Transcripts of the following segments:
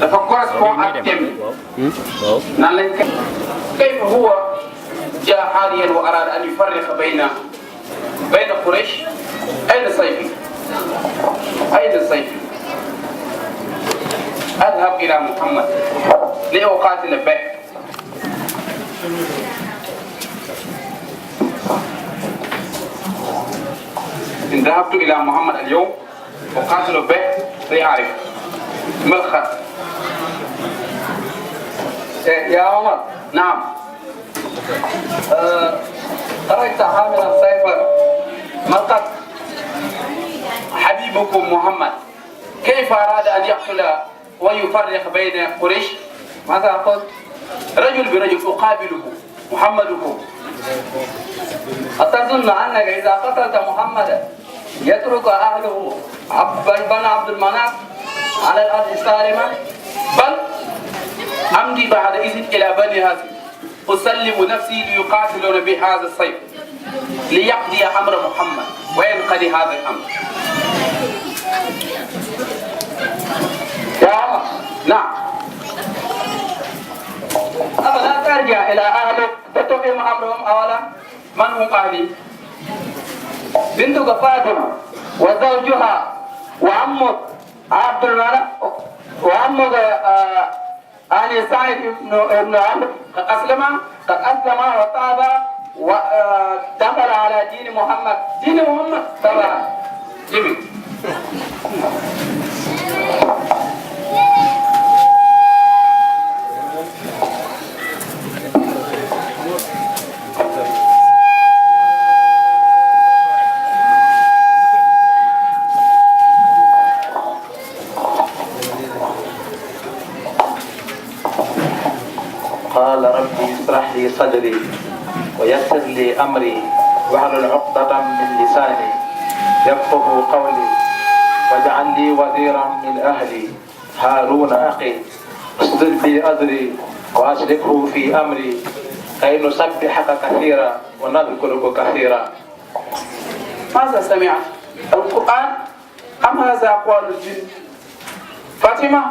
dafa correspond ak thème nan lañ ko kayfa huwa jaa haaliyan wa arada an yufarriqa bayna Quraysh ayna sayfi أذهب إلى محمد لأقاتل به إن ذهبت إلى محمد اليوم أقاتل به سيعرف ما الخط. يا عمر نعم خرجت حاملا سيفا ما الخط حبيبكم محمد كيف أراد أن يقتل ويفرق بين قريش؟ ماذا أقول؟ رجل برجل أقابله محمدكم. أتظن أنك إذا قتلت محمدا يترك أهله بن عبد المناف على الأرض سالما؟ بل أمضي بعد إذن إلى بني هاشم أسلم نفسي ليقاتلون بهذا السيف ليقضي أمر محمد وينقضي هذا الأمر. يا عمر نعم أفلا ترجع إلى أهلك فتقيم أمرهم أولا؟ من هم أهلي؟ بنتك فاطمة وزوجها وعمك عبد الملك وعمك علي سعيد بن عمرو قد أسلم وتاب ودخل على دين محمد طبعا جميل. قال ربي اشرح لي صدري ويسر لي أمري واحلل عقدة من لساني يفقه قولي واجعل لي وزيرا من أهلي هارون أخي اشدد بي أزري وأشركه في أمري كي نسبحك كثيرا ونذكرك كثيرا. ماذا سمعت؟ القرآن أم هذا أقوال الجن؟ فاطمة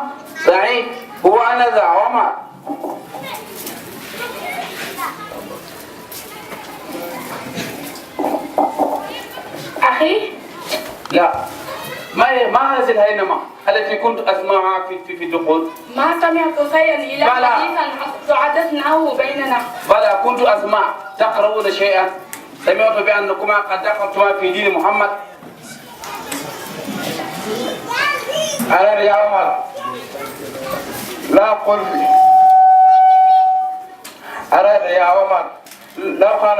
سعيد هو أنا ذا عمر. أخي؟ لا ما هذه الهينمة التي كنت أسمعها في الدخول؟ ما سمعت شيئا إلا حديثا تحدثناه بيننا. بلى كنت أسمع تقرؤون شيئا. سمعت بأنكما قد دخلتما في دين محمد. أنا يا عمر لا قل أراد يا عمر لو كان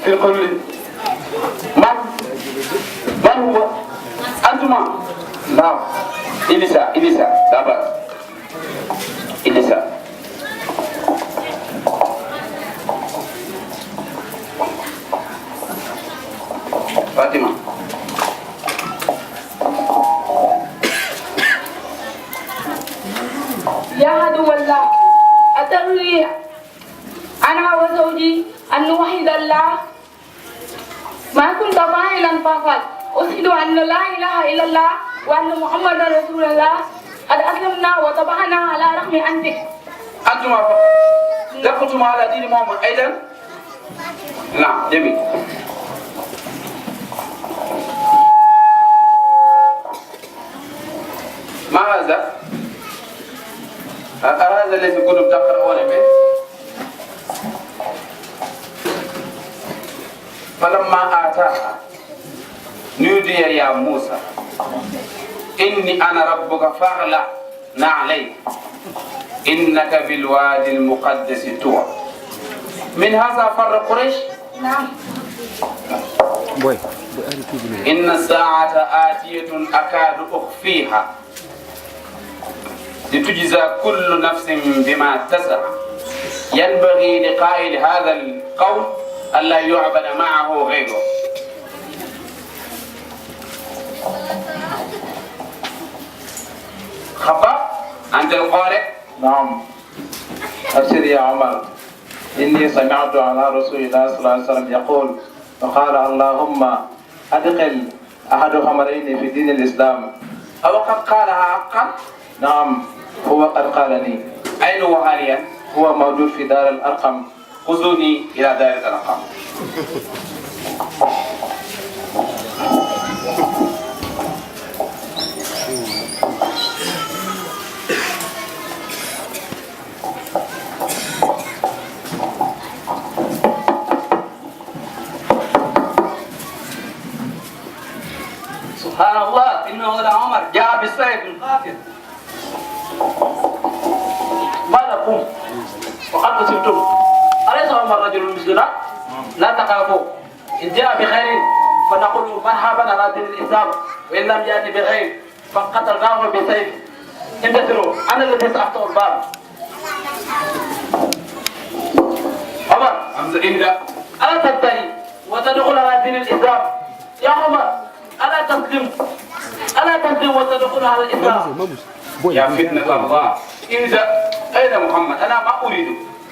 في كل من هو أنتما؟ نعم إليسا دابا إليسا فاطمة يا عدو الله أترني أنا وزوجي أن نوحد الله؟ ما كنت فاعلا فقط أشهد أن لا إله إلا الله وأن محمدا رسول الله قد أسلمنا وطبعنا على رغم أنفك. أنتما دخلتم على دين محمد أيضا؟ نعم جميل. ما هذا؟ هذا الذي كنتم تقرؤون به؟ فلما آتاها نودي يا موسى إني أنا ربك فاخلع نعليك إنك بالوادي المقدس طوى. من هذا فر قريش؟ نعم. إن الساعة آتية أكاد أخفيها لتجزى كل نفس بما تسعى. ينبغي لقائل هذا القول ألا يعبد معه غيره. خبر أنت القارئ؟ نعم. أبشر يا عمر إني سمعت على رسول الله صلى الله عليه وسلم يقول وقال اللهم أدخل أحد خمرين في دين الإسلام. أو قد قالها حقا؟ نعم هو قد قالني. أين هو حاليا؟ هو موجود في دار الأرقم. خذوني إلى دار الأرقام. سبحان الله إنه لعمر جاء بالسيف القاتل. ما لكم وقد أصبتم أليس عمر رجل مثلنا؟ لا تخافوا إن جاء بخير فنقول مرحبا على دين الإسلام وإن لم يأتي بخير فقتلناه بسيف. انتظروا أنا الذي سأفتح الباب. عمر إنت ألا تنتهي وتدخل على دين الإسلام؟ يا عمر ألا تسلم وتدخل على الإسلام؟ يا فتنة الله إنت أين محمد؟ أنا ما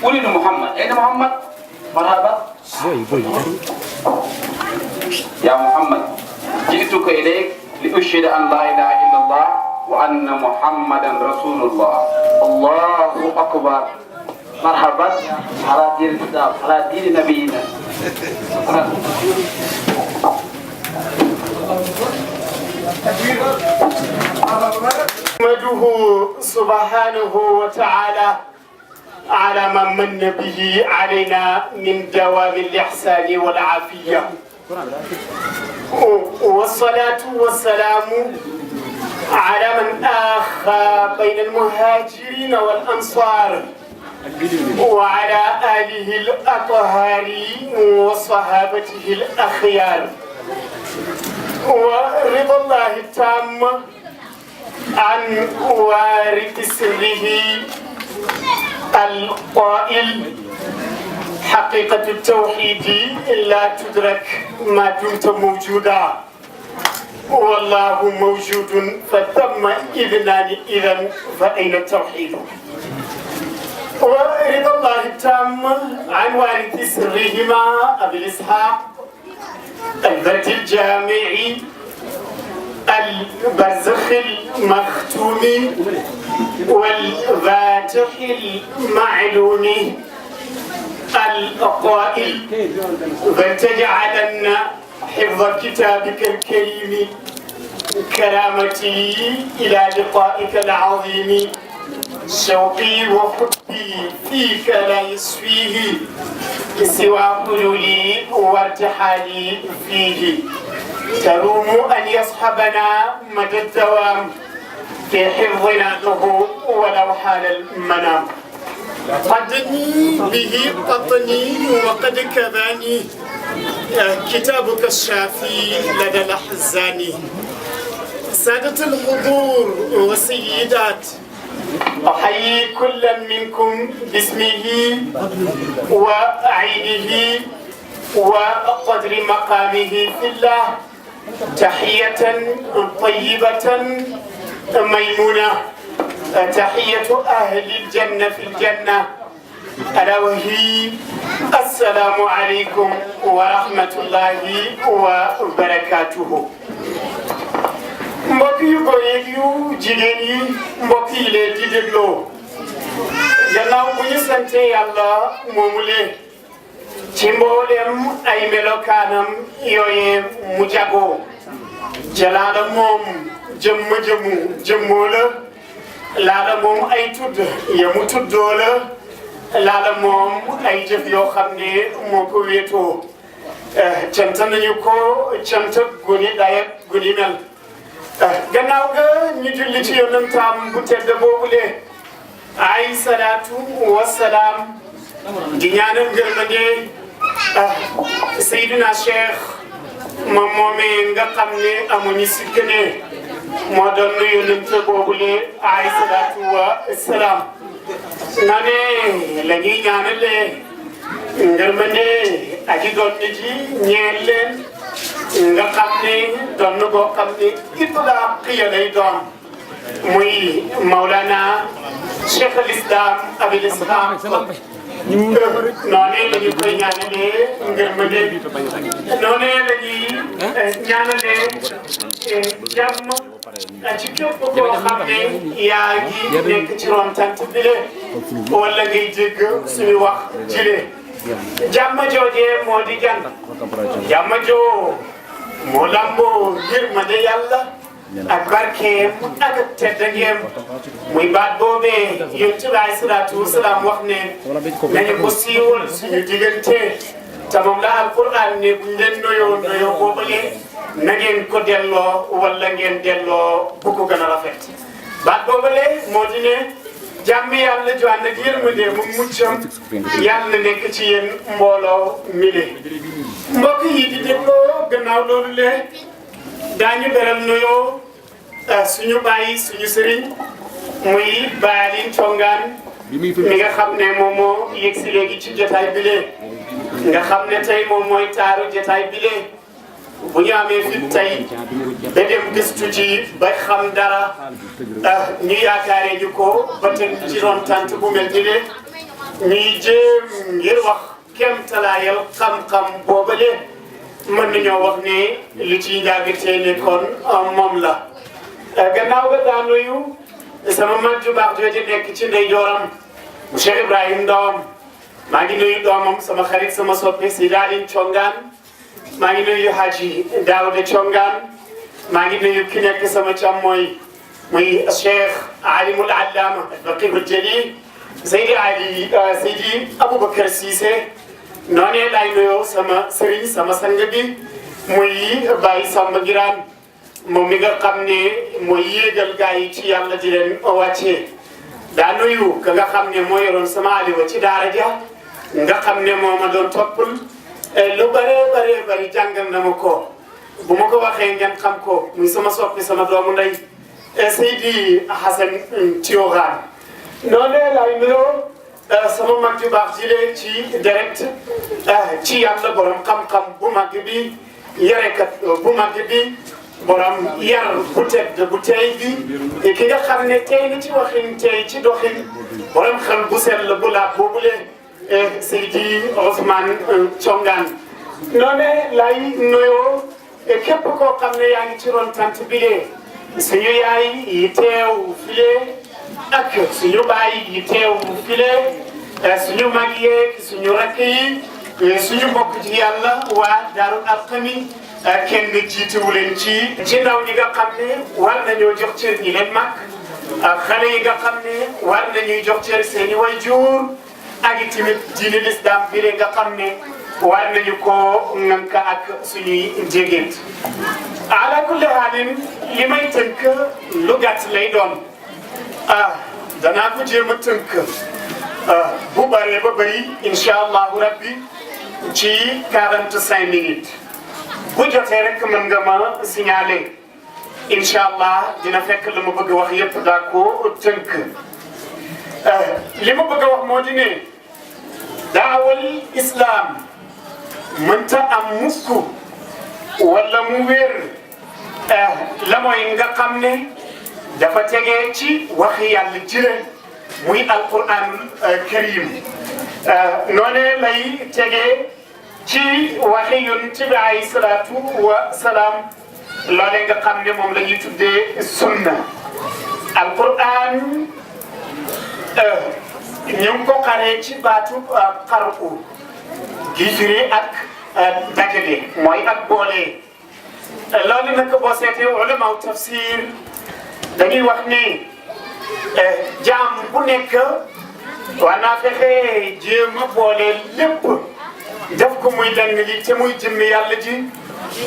أريد محمد. أين محمد؟ مرحبا يا محمد جئتك إليك لأشهد أن لا إله إلا الله وأن محمدا رسول الله. الله أكبر. مرحبا على دين الإسلام على دين نبينا. نحمده سبحانه وتعالى على ما من به علينا من دوام الإحسان والعافية، والصلاة والسلام على من آخى بين المهاجرين والأنصار وعلى آله الأطهار وصحابته الأخيار، ورضا الله التام عن وارث سره القائل: حقيقة التوحيد لا تدرك ما دمت موجودا، والله موجود فثم إذنان إذن فأين التوحيد؟ ورضا الله التام عن وارث سرهما أبي الإسحاق البرد الجامعي البرزخ المختوم والفاتح المعلوم القائل: فلتجعلن حفظ كتابك الكريم كرامتي إلى لقائك العظيم، شوقي وحبي فيك لا يسفيه سوى حلولي وارتحالي فيه، تروم أن يصحبنا مدى الدوام في حفظنا له ولو حال المنام. قدني به قطني وقد كذاني كتابك الشافي لدى الأحزان. سادة الحضور والسيدات، أحيي كلا منكم باسمه وعينه وقدر مقامه في الله تحية طيبة ميمونة، تحية أهل الجنة في الجنة، ألا وهي السلام عليكم ورحمة الله وبركاته. mbokk yu góor yu jigéen yi, mbokk yi leen di dégloo, gannaaw bu ñu sante Yàlla moomu leen ci mboolem ay melokaanam yooyee mu jagoo, jalaala moom jëmmoo la, laala moom ay tudd ya mu tuddoo la, laala moom ay jëf yoo xam ne moo ko wéetoo. cant nañu ko cant gu ni dayat gu ni mel. gannaaw ga ñu julli ci yonentam bu tedd boobule ay salaatu wasalaam di ñaanal ngërmande Seydina Cheikh moom moomee nga xam ne amuñu sikk ne moo doon yonent boobule ay salaatu wasalaam. na ne la ñuy ñaanalee ngërmande aji doon ji ñeel leen nga xam ne doon na boo xam ne itlaaq ya lay doon muy Maulana Cheikh al Islam Abil Ishaq. noonee la ñu koy ñaanalee ngërmande, noonee la ñuy ñaanalee jàmm ci képp koo xam ne yaa ngi nekk ci ron tant bi le wala ngay dégg suñu wax jile jàmm joojee moo di gan jàmm joo moo lamboo yërmande yàlla ak barkeem ak teddangeem muy baat boobee yonent bi alayhi salaatu wasalaam wax ne nañu ko siiwal suñu diggante te moom la alquran ne buñ leen noyoo boobale na ngeen ko delloo wala ngeen delloo bu ko gën a rafet baat boobale moo di ne jàmm yàlla ju ànd ak yërmande mu muccam yàlla nekk ci yéen mbooloo mile mbokk yi di dégloo gannaaw loolu le daañu beral nuyoo suñu bàyyi suñu sëriñ muy Baalin Congaan mi nga xam ne moom moo yegg si léegi ci jotaay bi lee nga xam ne tey moom mooy taaru jotaay bi lee bu ñu amee fit tey ba dem gëstu ci ba xam dara ñu yaakaaree ñu ko ba teg ci ron tant bu mel ni le ñuy jéem ngir wax kem talaayal xam-xam boobale mën nañoo wax ne li ciy njàngatee ne kon moom la gannaaw ga daa nuyu sama mag ju baax jooju nekk ci ndeyjooram Cheikh Ibrahim Ndawam maa ngi nuyu doomam sama xarit sama soppe si Baalin Congaan maa ngi nuyu Haji Daouda Congaan maa ngi nuyu ki nekk sama càmmooy muy Cheikh Alimul Allama Faqihul Jalil Seydi Aboubacar Cissé noonee laay nuyoo sama sëriñ sama sang bi muy Baye Samba Giraan moom mi nga xam ne mooy yéegal gaa yi ci yàlla di leen wàccee daa nuyu ka nga xam ne moo yoroon sama aliwa ci daara ja nga xam ne moo ma doon toppal lu bëree jàngal na ma ko bu ma ko waxee ngeen xam ko muy sama soppi sama doomu ndey Seydi Hassan Thioran noonu laay nuyoo sama mag ju baax jile ci direct ci yàlla borom xam-xam bu mag bi yarekat bu mag bi borom yar bu tedd bu tey bi ki nga xam ne tey na ci waxin tey ci doxin borom xel bu sell bu laab boobule Seydi Ousmane Congaan noonu lay nuyoo képp koo xam ne yaa ngi ci ron tant bile suñu yaay yi teew file ak suñu baay yi teew file suñu mag yeeg suñu rakk yi suñu mbokk ci yàlla waa Daarul Arqami kenn jiituwu leen ci ndaw ñi nga xam ne war nañoo jox cër ñi leen mag xale yi nga xam ne war nañuy jox cër seen i waajur ak i tamit diine lislaam bi nga xam ne war nañu koo ŋànk ak suñuy njégéen ala kulli haalin li may tënk lu gàtt lay doon danaa ko jéem a tënk bu bëree ba bëri incha allahu rabbi ci 45 minutes bu jotee rek mën nga ma signaler incha allah dina fekk la ma bëgg a wax yëpp daa ko tënk li ma bëgg a wax moo di ne daawal islam mënta am mukk wala mu wér la mooy nga xam ne dafa tegee ci waxi yàlla jële muy alquran karim noonee lay tegee ci waxi yonent bi alayhi salaatu wa salaam loolee nga xam ne moom la ñuy tuddee sunna alquran ñu ngi ko xaree ci baatu xarqu gi firi ak dajale mooy ak boole loolu nag boo seetee ulama tafsir dañuy wax ni jaam bu nekk war naa fexe jéem a boole lépp def ko muy lenn li te muy jëmmi yàlla ji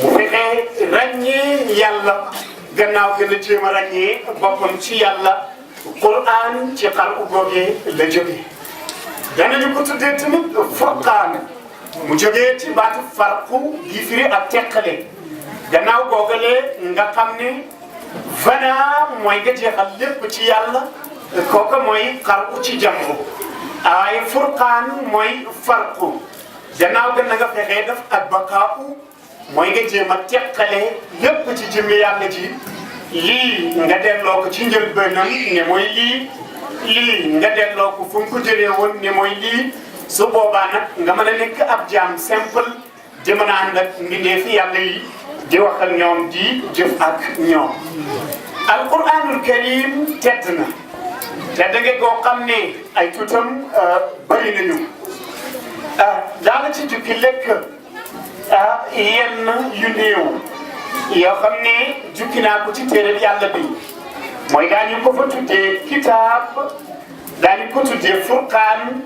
bu fexe ràññee yàlla gannaaw gën a jéem a ràññee boppam ci yàlla Qur'an ci xarqu googee la jógee danañu ko tuddee tamit furqaan mu jógee ci baatu farqu gi firi ak teqale gannaaw googalee nga xam ne fana mooy nga jeexal lépp ci yàlla kooku mooy xarqu ci jamu ay furqaan mooy farqu gannaaw gën na nga fexee def ak baqaaw mooy nga jéem a teqale lépp ci jëmmi yàlla ji lii nga delloo ko ci njëlbéenam ne mooy lii nga delloo ko fu mu ko jëlee woon ne mooy lii su boobaa nag nga mën a nekk ab jaam simple di mën a ànd ak mbindeefi yàlla yi di wax ak ñoom di jëf ak ñoom alquranul karim tedd na tedd nga koo xam ne ay tuutam bëri nañu daana ci jukki lekk yenn yu néew yoo xam ne jukki naa ko ci téere yàlla bi mooy daañu ko fa tuddee kitaab daañu ko tuddee furqaan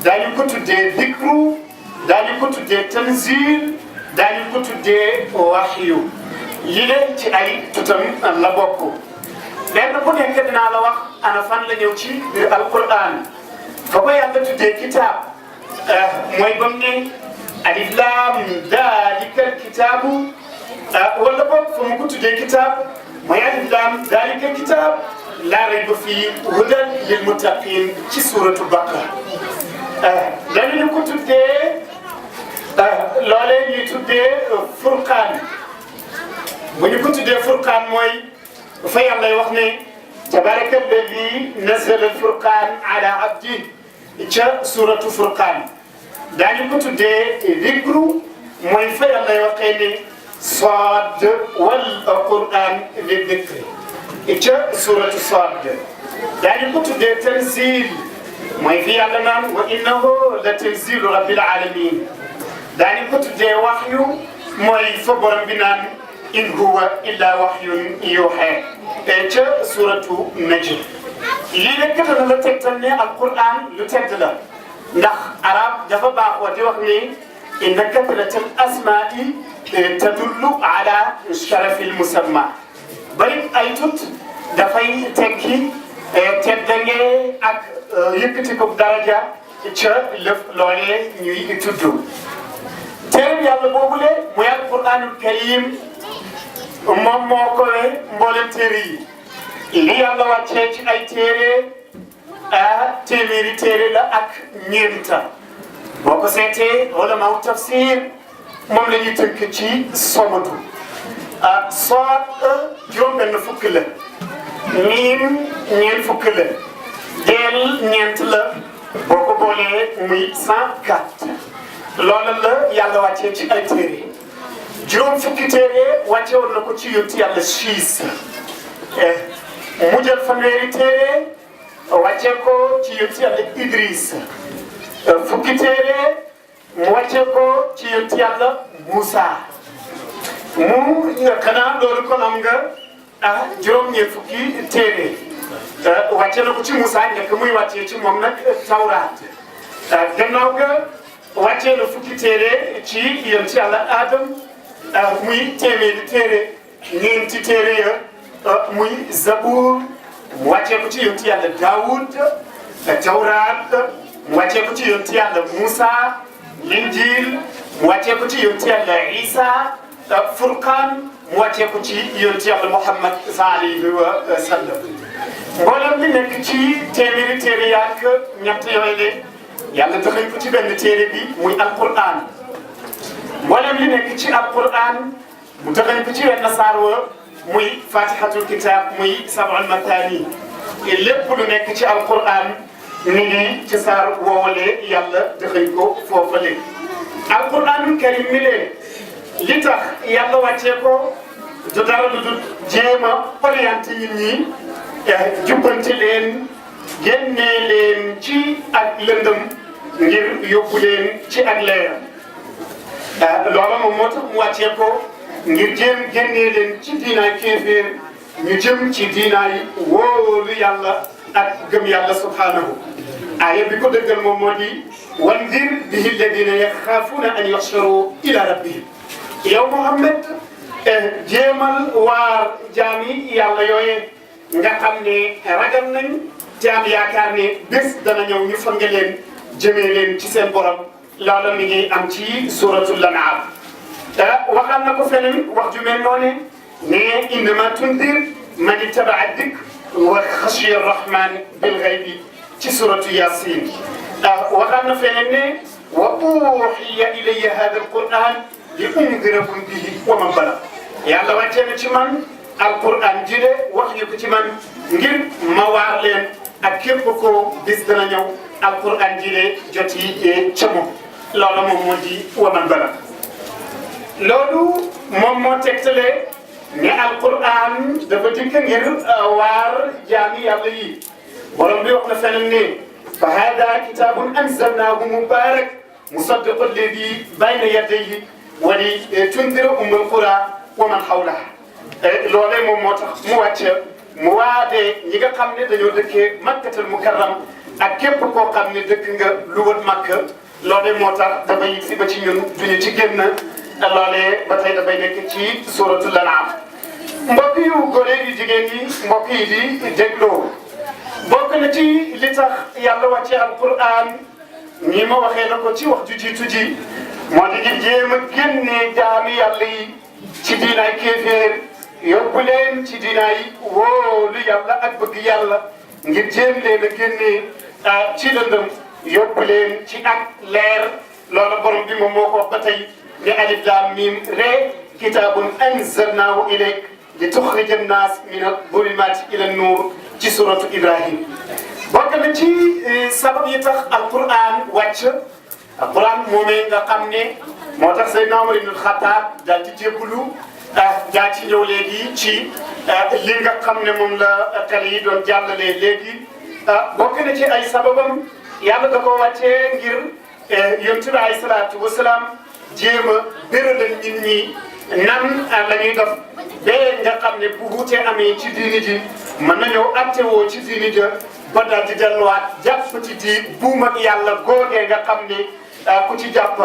daañu ko tuddee dikru daañu ko tuddee tanzil daañu ko tuddee waxyu yi leen ci ay tutam la bokk benn bu nekk dinaa la wax ana fan la ñëw ci biir alquran fa ko yàlla tuddee kitaab mooy bam ne alif laam daalikal kitaabu wala boog fa mu ko tuddee kitaab mooy alif laam daalikal kitaab laa rayba fii hudan lil muttaqin ci suuratu baqara dañu ko tuddee loolee ñuy tuddee furqaan bu ñu ko tuddee furqaan mooy fa yàlla wax ne tabaraka alladi nazala alfurqaan ala abdi ca suuratu furqaan daañu ko tuddee dikru mooy fa yàlla waxee ne Saad wal qur'aan li dikri ca suuratu Saad daañu ko tuddee tanzil mooy fi yàlla naan wa innahu la tanzilu rabbil alamin daañu ko tuddee waxyu mooy fa borom bi naan in huwa illa waxyun yuuhaa ca suuratu najm lii rek dana la tegtal ne alquran lu tedd la ndax arab dafa baaxoo di wax ni inna kathratal asmaai tadullu ala sharafil musamma bari ay tut dafay tekki teddange ak yëkkati ko daraja ca lëf loolee ñuy tudd téere yàlla boobule muy alquranul karim moom moo kowe mboolem téere yi li yàlla wàccee ci ay téere téeméeri téere la ak ñeenta boo ko seetee wala maaw tafsir moom la ñuy tënk ci somatu soit juróom benn fukk la miim ñeent fukk la deel ñeent la boo ko boolee muy 104 loola la yàlla wàccee ci ay téere juróom fukki téere wàcce woon na ko ci yonent yàlla Siis mu jël fanweeri téere wàcce ko ci yonent yàlla Idris fukki téere mu wàcce ko ci yonent yàlla Moussa mu xanaa loolu kon am nga juróom-ñeent fukki téere wàcce na ko ci Moussa nekk muy wàccee ci moom nag Tawraat gannaaw ga wàccee na fukki téere ci yonent yàlla Adam muy téeméeri téere ñeenti téere ya muy Zabuur mu wàccee ko ci yonent yàlla Daawud Tawraat mu wàccee ko ci yonent yàlla Moussa Linjiil mu wàccee ko ci yonent yàlla Isa Furqaan mu wàccee ko ci yonent yàlla Muhammad sallallahu alayhi wa sallam mboolem li nekk ci téeméeri téere yaak ñett yooyu le yàlla dëxañ ko ci benn téere bi muy alquran mboolem li nekk ci alquran mu dëxañ ko ci wenn saar wa muy fatihatul kitab muy sab'ul mathani lépp lu nekk ci alquran mi ngi ci saar woowale yàlla dëxañ ko foofale alquranul karim mi leen li tax yàlla wàccee ko du dara lu dul jéem a orienté nit ñi jubbanti leen génnee leen ci ak lëndëm ngir yóbbu leen ci ak leer loola moom moo tax mu wàccee ko ngir jéem génnee leen ci diinaay kéeféer ñu jëm ci diinaay wóolu yàlla ak gëm yàlla subhanahu aaya bi ko dëggal moom moo di wandir bihi alladina yaxaafuuna an yaxsharu ila rabbihim yow Muhammad jéemal waar jaami yàlla yooye nga xam ne ragal nañ te am yaakaar ne bés dana ñëw ñu fange leen jëmee leen ci seen borom loola mi ngi am ci suratul An'am waxal na ko feneen wax ju mel noonu ne innama tundir man ittaba'a dikr wa xashiya rahman bil ghaybi ci suratu Yasin waxal na feneen ne wa uhiya ilayya hada alquran li undirakum bihi wa man balagh yàlla wàccee na ci man alquran ji de wax ñu ko ci man ngir ma waar leen ak képp ko bis dana ñëw alquran ji de jot yi ca moom loola moom moo di wa man balagh loolu moom moo tegtale ne alquran dafa dikk ngir waar jaami yàlla yi borom bi wax na feneen ne fa hada kitabun anzalnahu mubarak musaddiqu alladi bayna yadayhi wa li tundira ummul qura wa man hawlaha loolee moom moo tax mu wàcc mu waadee ñi nga xam ne dañoo dëkkee makkatal mukarram ak képp koo xam ne dëkk nga lu wër makka loolee moo tax dafay si ba ci ñun duñu ci génn loolee ba tey dafay nekk ci suratul an'am mbokk yu góor yu jigéen yi mbokk yi di dégloo bokk na ci li tax yàlla wàcce alquran ñi ma waxee na ko ci wax ju jiitu ji moo di ngir jéem a génne jaami yàlla yi ci diinaay kéeféer yóbbu leen ci diinaay wóolu yàlla ak bëgg yàlla ngir jéem leen a génne ci lëndëm yóbbu leen ci ak leer loola borom bi moom moo ko wax ba tey ne alif laam miim ree kitaabun anzalnaahu ilayk li tuxrija nnaas mina zulumaati ila nuur ci suratu Ibrahim bokk na ci sabab yi tax alquran wàcc alquran moomee nga xam ne moo tax Seydina Umar ibn Xattaab daal di jébbalu daa ci ñëw léegi ci li nga xam ne moom la xale yi doon jàllale léegi bokk na ci ay sababam yàlla da ko wàccee ngir yonent bi alayhi salaatu wasalaam jéem a béralal nit ñi nan la ñuy def ba nga xam ne bu wuute amee ci diini ji mën nañoo attewoo ci diini ja ba daal di delluwaat jàpp ci di buum ak yàlla googee nga xam ne ku ci jàpp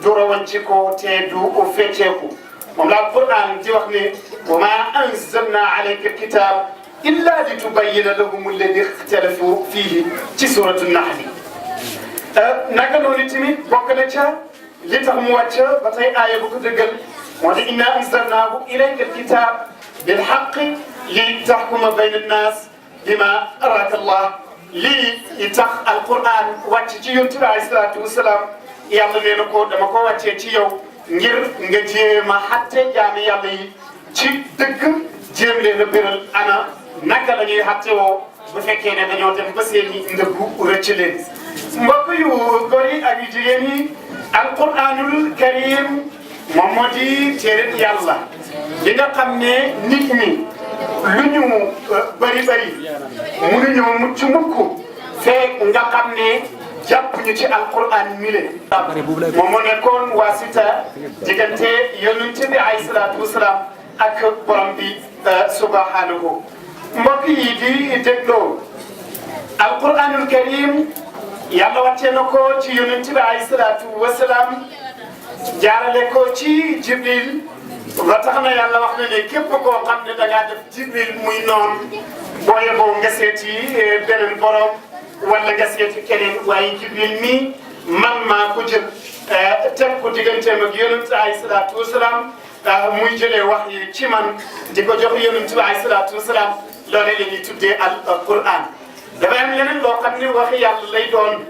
du rawan ci ko te du fecceeku moom la Alquran di wax ne wa ma anzalna alayka alkitab illa litubayyina lahum alladi ixtalafu fihi ci suratu Nahl naka noonu tamit bokk na ca li tax mu wàcc ba tey aaya bu ko dëggal moo di inna anzalnaahu ilayka alkitab bilhaqqi li taxkuma bayna annas bima araka Allah lii tax alquran wàcc ci yonent bi alayhi salaatu wasalaam yàlla nee na ko dama ko wàccee ci yow ngir nga jéem a xatte jaami yàlla yi ci dëgg jéem leen a biral ana naka la ñuy xatte woo bu fekkee ne dañoo dem ba seen i ndëggu rëcc leen mbokk yu góor yi ak yu jigéen yi alquranul karim moom moo di téere yàlla li nga xam ne nit ñi lu ñu bëri bëri mënuñoo mucc mukk fekk nga xam ne jàpp ñu ci alquran mile moom moo nekkoon waasita diggante yonent bi alayhi salaatu wasalaam ak borom bi subhanahu mbokk yi di dégloo alquranul karim yàlla wàccee na ko ci yonent bi alayhi salaatu wasalaam jaarale ko ci jibril ba tax na yàlla wax na ne képp koo xam ne da ngaa def jibril muy noonu booye boo nga seeti beneen borom wala nga seeti keneen waaye jibril mi man maa ko jël teg ko digganteem ak yonent alayhi salaatu wasalaam muy jëlee wax yi ci man di ko jox yonent bi alayhi salaatu wasalaam loolee la ñuy tuddee al Quran dafay am leneen loo xam ne waxi yàlla lay doon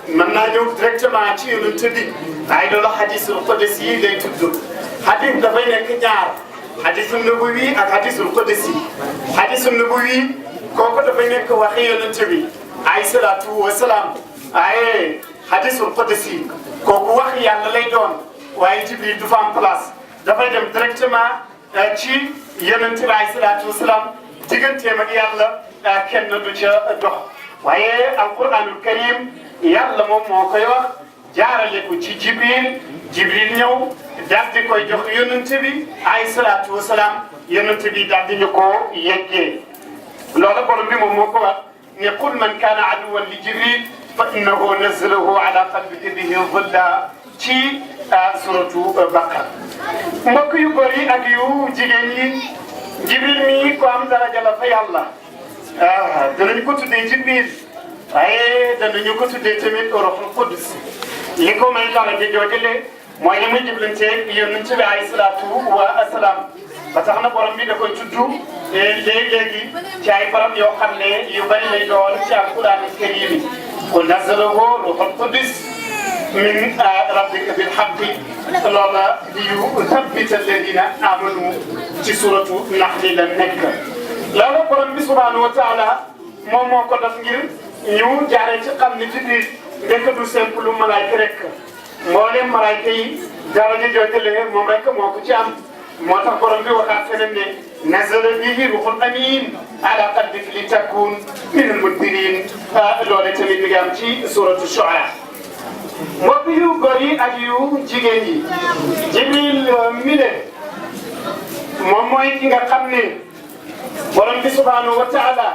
mën naa ñëw directement ci yonent bi waaye loolu hadisul qudsi yi lay tudd hadis dafay nekk ñaar hadisul nabawi ak hadisul qudsi hadisul nabawi kooku dafay nekk waxi yonent bi alayhi salaatu wasalaam waaye hadisul qudsi kooku waxi yàlla lay doon waaye Jibril du fa am place dafay dem directement ci yonent bi alayhi salaatu wasalaam digganteem ak yàlla kenn du ca dox waaye alquranul karim yàlla moom moo koy wax jaarale ko ci jibril ñëw daal di koy jox yonent bi alayhi salaatu wasalaam yonent bi daal di ñu ko yeggee loola borom bi moom moo ko wax ne qul man kaana aduwan li jibril fa innahu nazzalahu ala qalbika bihi dhilla ci suratu Baqara mbokk yu góor yi ak yu jigéen yi jibril mi ko am daraja la fa yàlla danañu ko tuddee jibril waaye danañu ko tuddee tamit ruhul qudus li ko may daraja joojule mooy li muy jëflante yonent bi alayhi salaatu wa salaam ba tax na borom bi da koy tudd léegi ci ay barab yoo xam ne yu bari lay doon ci alquran karim qul nazzalahu ruhul qudus min rabbika bil haqqi loola li yuthabbita alladina amanu ci suratu Nahl la nekk loola borom bi subhanahu wa taala moom moo ko def ngir ñu jaaree ci xam ne Jibril nekk du simple malaayka rek mboolem malaayka yi daraja joojale moom rek moo ko ci am moo tax borom bi waxaat feneen ne nazala bihi ruhul amin ala qalbika li takun min al mundirin loole tamit mi ngi am ci suratu Shu'ara. mbokk yu góor yi ak yu jigéen yi Jibril mi ne moom mooy ki nga xam ne borom bi subhanahu wa taala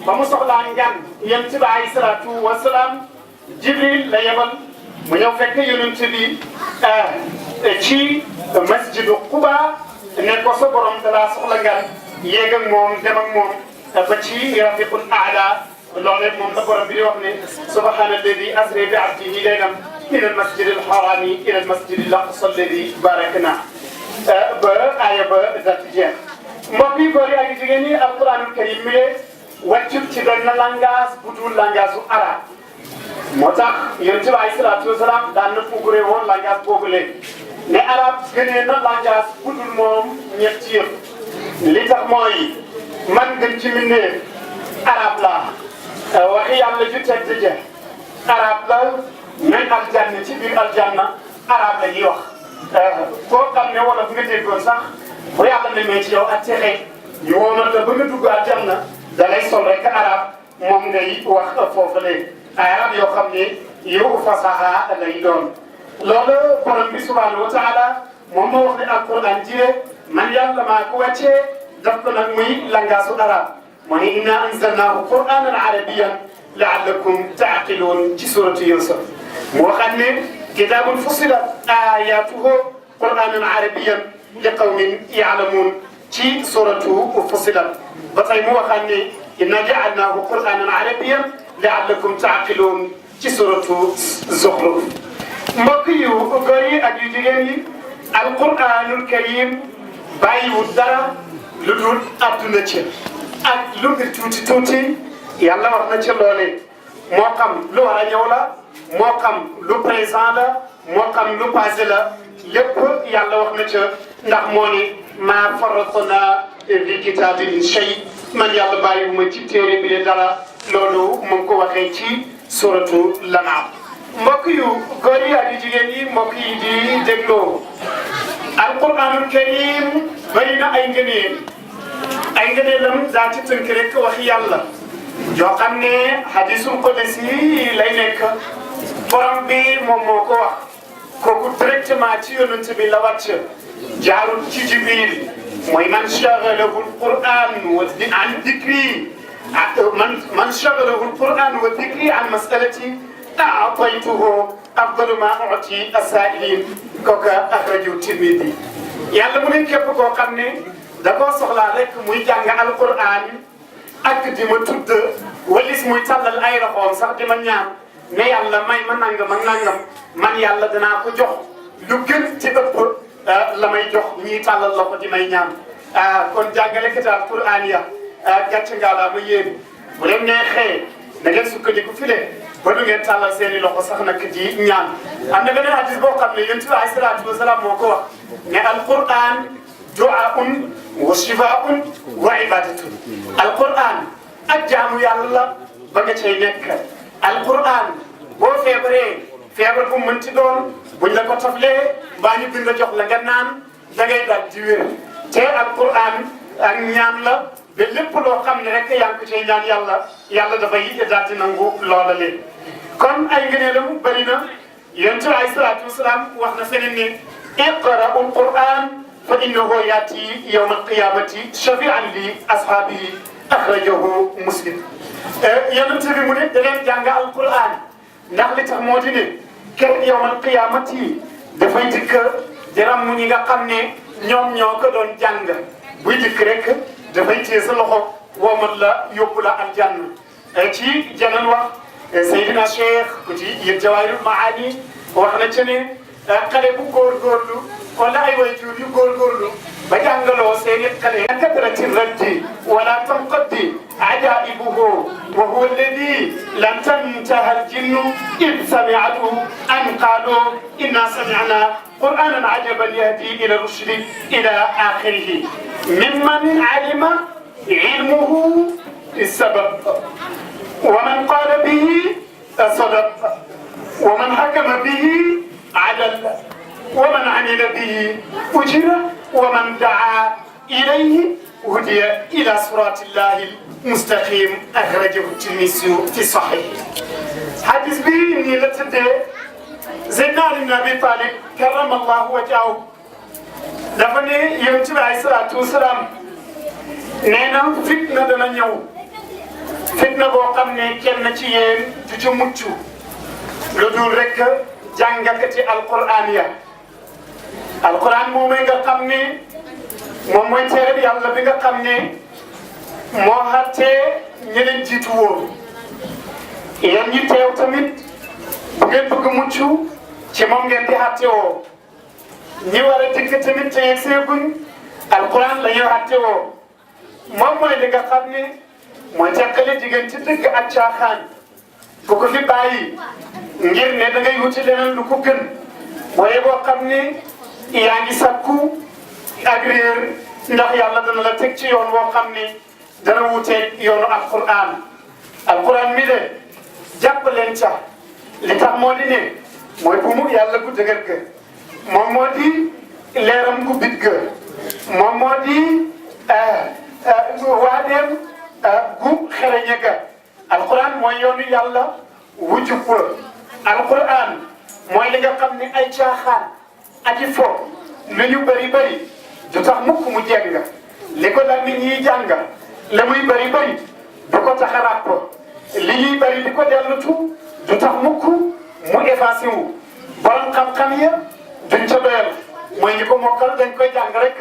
ba mu soxlaa ngan yonent bi alayhi salaatu wa salaam Jibril la yebal mu ñëw fekk yonent bi ci masjidu Quba ne ko sa borom dalaa soxla ngan yéeg ak moom dem ak moom ba ci rafiqul aala loolee moom la borom bi di wax ne subhaana alladi asra bi abdihi laylan min al masjid al harami ila al masjid al aqsa alladi barakna ba aaya ba dati jeex. mbokk yi góor yi ak jigéen ñi alquranul karim mi wàccul ci benn langage bu dul langage su arabe moo tax yonent bi alayhi salaatu wa salaam daan na fugure woon langage boobu léegi ne arabe gënee na langage bu dul moom ñetti yëpp li tax mooy man gën ci mbindeef arabe laa waxi yàlla ju tedd ja arabe la même aljanna ci biir aljanna arabe la ñuy wax koo xam ne wala bu nga déggoon sax bu yàlla demee ci yow ak texe ñu woomal la ba nga dugg aljanna da lay sol rek arab moom ngay wax foofu léegi ay arab yoo xam ne yow fasaha lay doon loolu borom bi subhanahu wa taala moom moo wax ne alquran jire man yàlla maa ko wàccee daf ko nag muy langaasu arab moo ne inna anzalnahu quranan arabiyan laallakum taaqiluun ci suratu Yusuf moo xam ne kitaabun fussilat ayatuhu quranan arabiyan li qawmin yaalamuun ci suratu fussilat ba tey mu waxaan ne inna jaalnaahu quranan arabiyan laallakum taaqiluun ci suratu Zukhruf. mbokk yu góor yi ak yu jigéen yi alquranul karim bàyyiwul dara lu dul adduna ci ak lu ngir tuuti tuuti yàlla wax na ci loolee moo xam lu war a ñëw la moo xam lu présent la moo xam lu passé la lépp yàlla wax na ca ndax moo ni maa farratna fi kitaabi min shay man yàlla bàyyiwuma ci téere bi de dara loolu mu ngi ko waxee ci suratu Lanaam. mbokk yu góor yi ak yu jigéen yi mbokk yi di dégloo alquranul karim bëri na ay ngëneelam daa ci tënk rek wax yàlla joo xam ne hadisul qudsi lay nekk borom bi moom moo ko wax kooku directement ci yonent bi la wàcc jaarul ci Jibril mooy man shaghalahu alquran wa an dikri man shaghalahu alquran wa dikri an masalati a'taytuhu afdalu ma u'ti as-sa'ilin kooka axrajahu Tirmidi yàlla mu ne képp koo xam ne da koo soxlaa rek muy jàng alquran ak di ma tudd walis muy tàllal ay loxoom sax di ma ñaan mais yàlla may ma nangam ak nangam man yàlla danaa ko jox lu gën ci ëpp la may jox ñii tàllal loxo di may ñaan kon jàngalekat alquran ya gàcce ngaalaa ma yéen bu leen neexee na ngeen sukkandiku file ba du ngeen tàllal seen i loxo sax nag di ñaan. am na beneen hadis boo xam ne yonent bi alayhi salaatu wa salaam moo ko wax ne alquran du'aun wa shifaa'un wa ibadatun alquran ak jaamu yàlla la ba nga cay nekk alquran boo feebaree feebar bu mënti doon buñ la ko taflee mbaa ñu bind la jox la nga naan da ngay daal di wér te alquran ak ñaan la ba lépp loo xam ne rek yaa ngi ko cay ñaan yàlla dafay daal di nangu loola leen. kon ay ngëneelam bëri na yonent bi alayhi salaatu wasalaam wax na feneen ne iqra'ul quran fa innahu yaati yawma alqiyamati shafi'an li ashaabihi axrajahu Muslim. yonent bi mu ne da leen jàng alquran ndax li tax moo di ne keroog yawmal qiyaamati dafay dikk di ràmm ñi nga xam ne ñoom ñoo ko doon jàng buy dikk rek dafay téye sa loxo woomal la yóbbu la aljanna ci janan wax Seydina Cheikh ku ci yéen Jawaahirul Maani wax na ci ne xale bu góorgóorlu wala ay waajur yu góorgóorlu ba jàngaloo seeni xale katrati raddi wala tanqaddi ajaibuhu wa huwa alladi lam tantaha aljinnu id sami'atu an qalu inna sami'na qur'anan ajaban yahdi ila rushdi ila akhirih mimman alima ilmuhu sabab wa man qala bihi sadaq ومن حكم به عدل ومن عمل به أجر ومن دعا إليه هدي إلى صراط الله المستقيم أخرجه الترمذي في صحيح حديث بي ني لا تدي زيدنا بن أبي طالب كرم الله وجهه دفني يونس عليه الصلاة والسلام نينا فتنة دنا ñëw fitna boo xam ne kenn ci yéen du ci mucc lu dul rek jàngakati alquran ya alquran moom nga xam ne moom mooy téere bi yàlla bi nga xam ne moo xattee ñi leen jiitu woon yéen ñi teew tamit bu ngeen bëgg mucc ci moom ngeen di xatte woo ñi war a dikk tamit te yegg seeguñ alquran la ñuy xatte woo moom mooy li nga xam ne mooy teqale diggante dëgg ak caaxaan ku ko fi bàyyi ngir ne da ngay wuti leneen lu ko gën waaye boo xam ne yaa ngi sakku ak réer ndax yàlla dana la teg ci yoon woo xam ne dana wuteeg yoonu alquran mi de jàpp leen ca li tax moo di ne mooy bu mu yàlla gu dëgër ga moom moo di leeram gu bit ga moom moo di waadeem gu xereñe ga alquran mooy yoonu yàlla wu jub alquran mooy li nga xam ne ay caaxaan ak i fo lu ñu bëri bëri du tax mukk mu jeng li ko dal nit ñiy jàng la muy bëri bëri du ko tax a ràpp li ñuy bëri di ko dellutu du tax mukk mu effacé wu borom xam-xam ya duñ ca doyal mooy ñi ko mokkal dañ koy jàng rek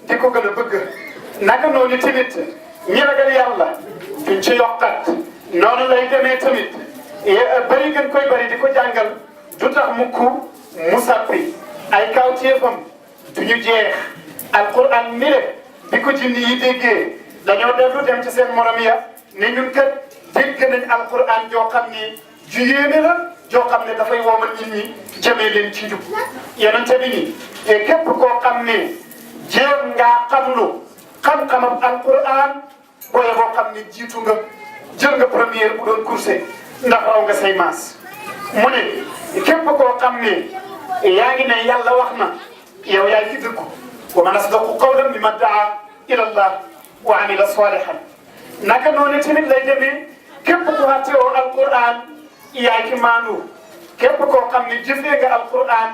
di ko gën a bëgg naka noonu tamit ñi ragal yàlla duñ ci yokkat noonu lay demee tamit bëri gën koy bëri di ko jàngal du tax mukk mu sappi ay kawtéefam duñu jeex alquran mi le bi ko jinni yi déggee dañoo dellu dem ci seen morom ya ne ñun kat dégg nañ alquran joo xam ni ju yéeme la joo xam ne dafay woomal nit ñi jëmee leen ci njub yonente bi ni képp koo xam ne jéem ngaa xamlu xam-xamam alquran booye boo xam ne jiitu nga jël nga première bu doon course ndax raw nga say maas mu ne képp koo xam ne yaa ngi ne yàlla wax na yow yaa ngi dëggu wa man asdaqu qawlan mimman daa ila allah wa amila salihan naka noonu tamit lay demee képp ku xatte woo alquran yaa ki maanu képp koo xam ne jëfee nga alquran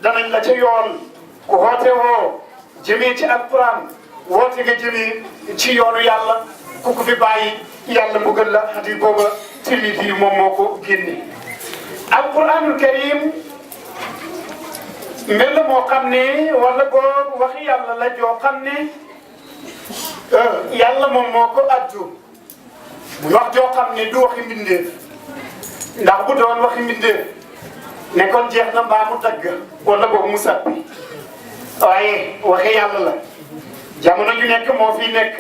danañ la ca yoon ku xoote woo jëmee ci alquran woote nga jëmee ci yoonu yàlla ku ko fi bàyyi yàlla mbugal la hadis booba Tirmidi moom moo ko génne alquranul karim mbir la moo xam ne wala boobu waxi yàlla la joo xam ne yàlla moom moo ko addu muy wax joo xam ne du waxi mbindeef ndax bu doon waxi mbindeef ne kon jeex na mbaa mu dagg wala boobu mu sappi waaye waxi yàlla la jamono ju nekk moo fi nekk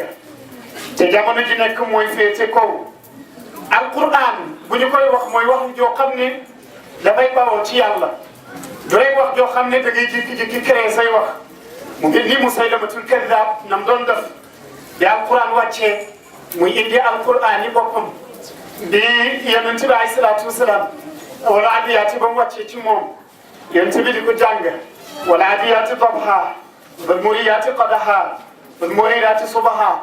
te jamono ju nekk mooy féete kaw alquran bu ñu koy wax mooy wax joo xam ne dafay bawoo ci yàlla du rek wax joo xam ne da ngay jékki-jékki créé say wax mu ngi ni Musaylamatul Kaddaab nam doon def bi alquran wàccee muy indi alquran yi boppam bi yonent bi alayhi salaatu wasalaam wala adiyaati ba mu wàccee ci moom yonent bi di ko jàng wala adiyaati dabha bal muriyaati qadaha bal muriraati subaha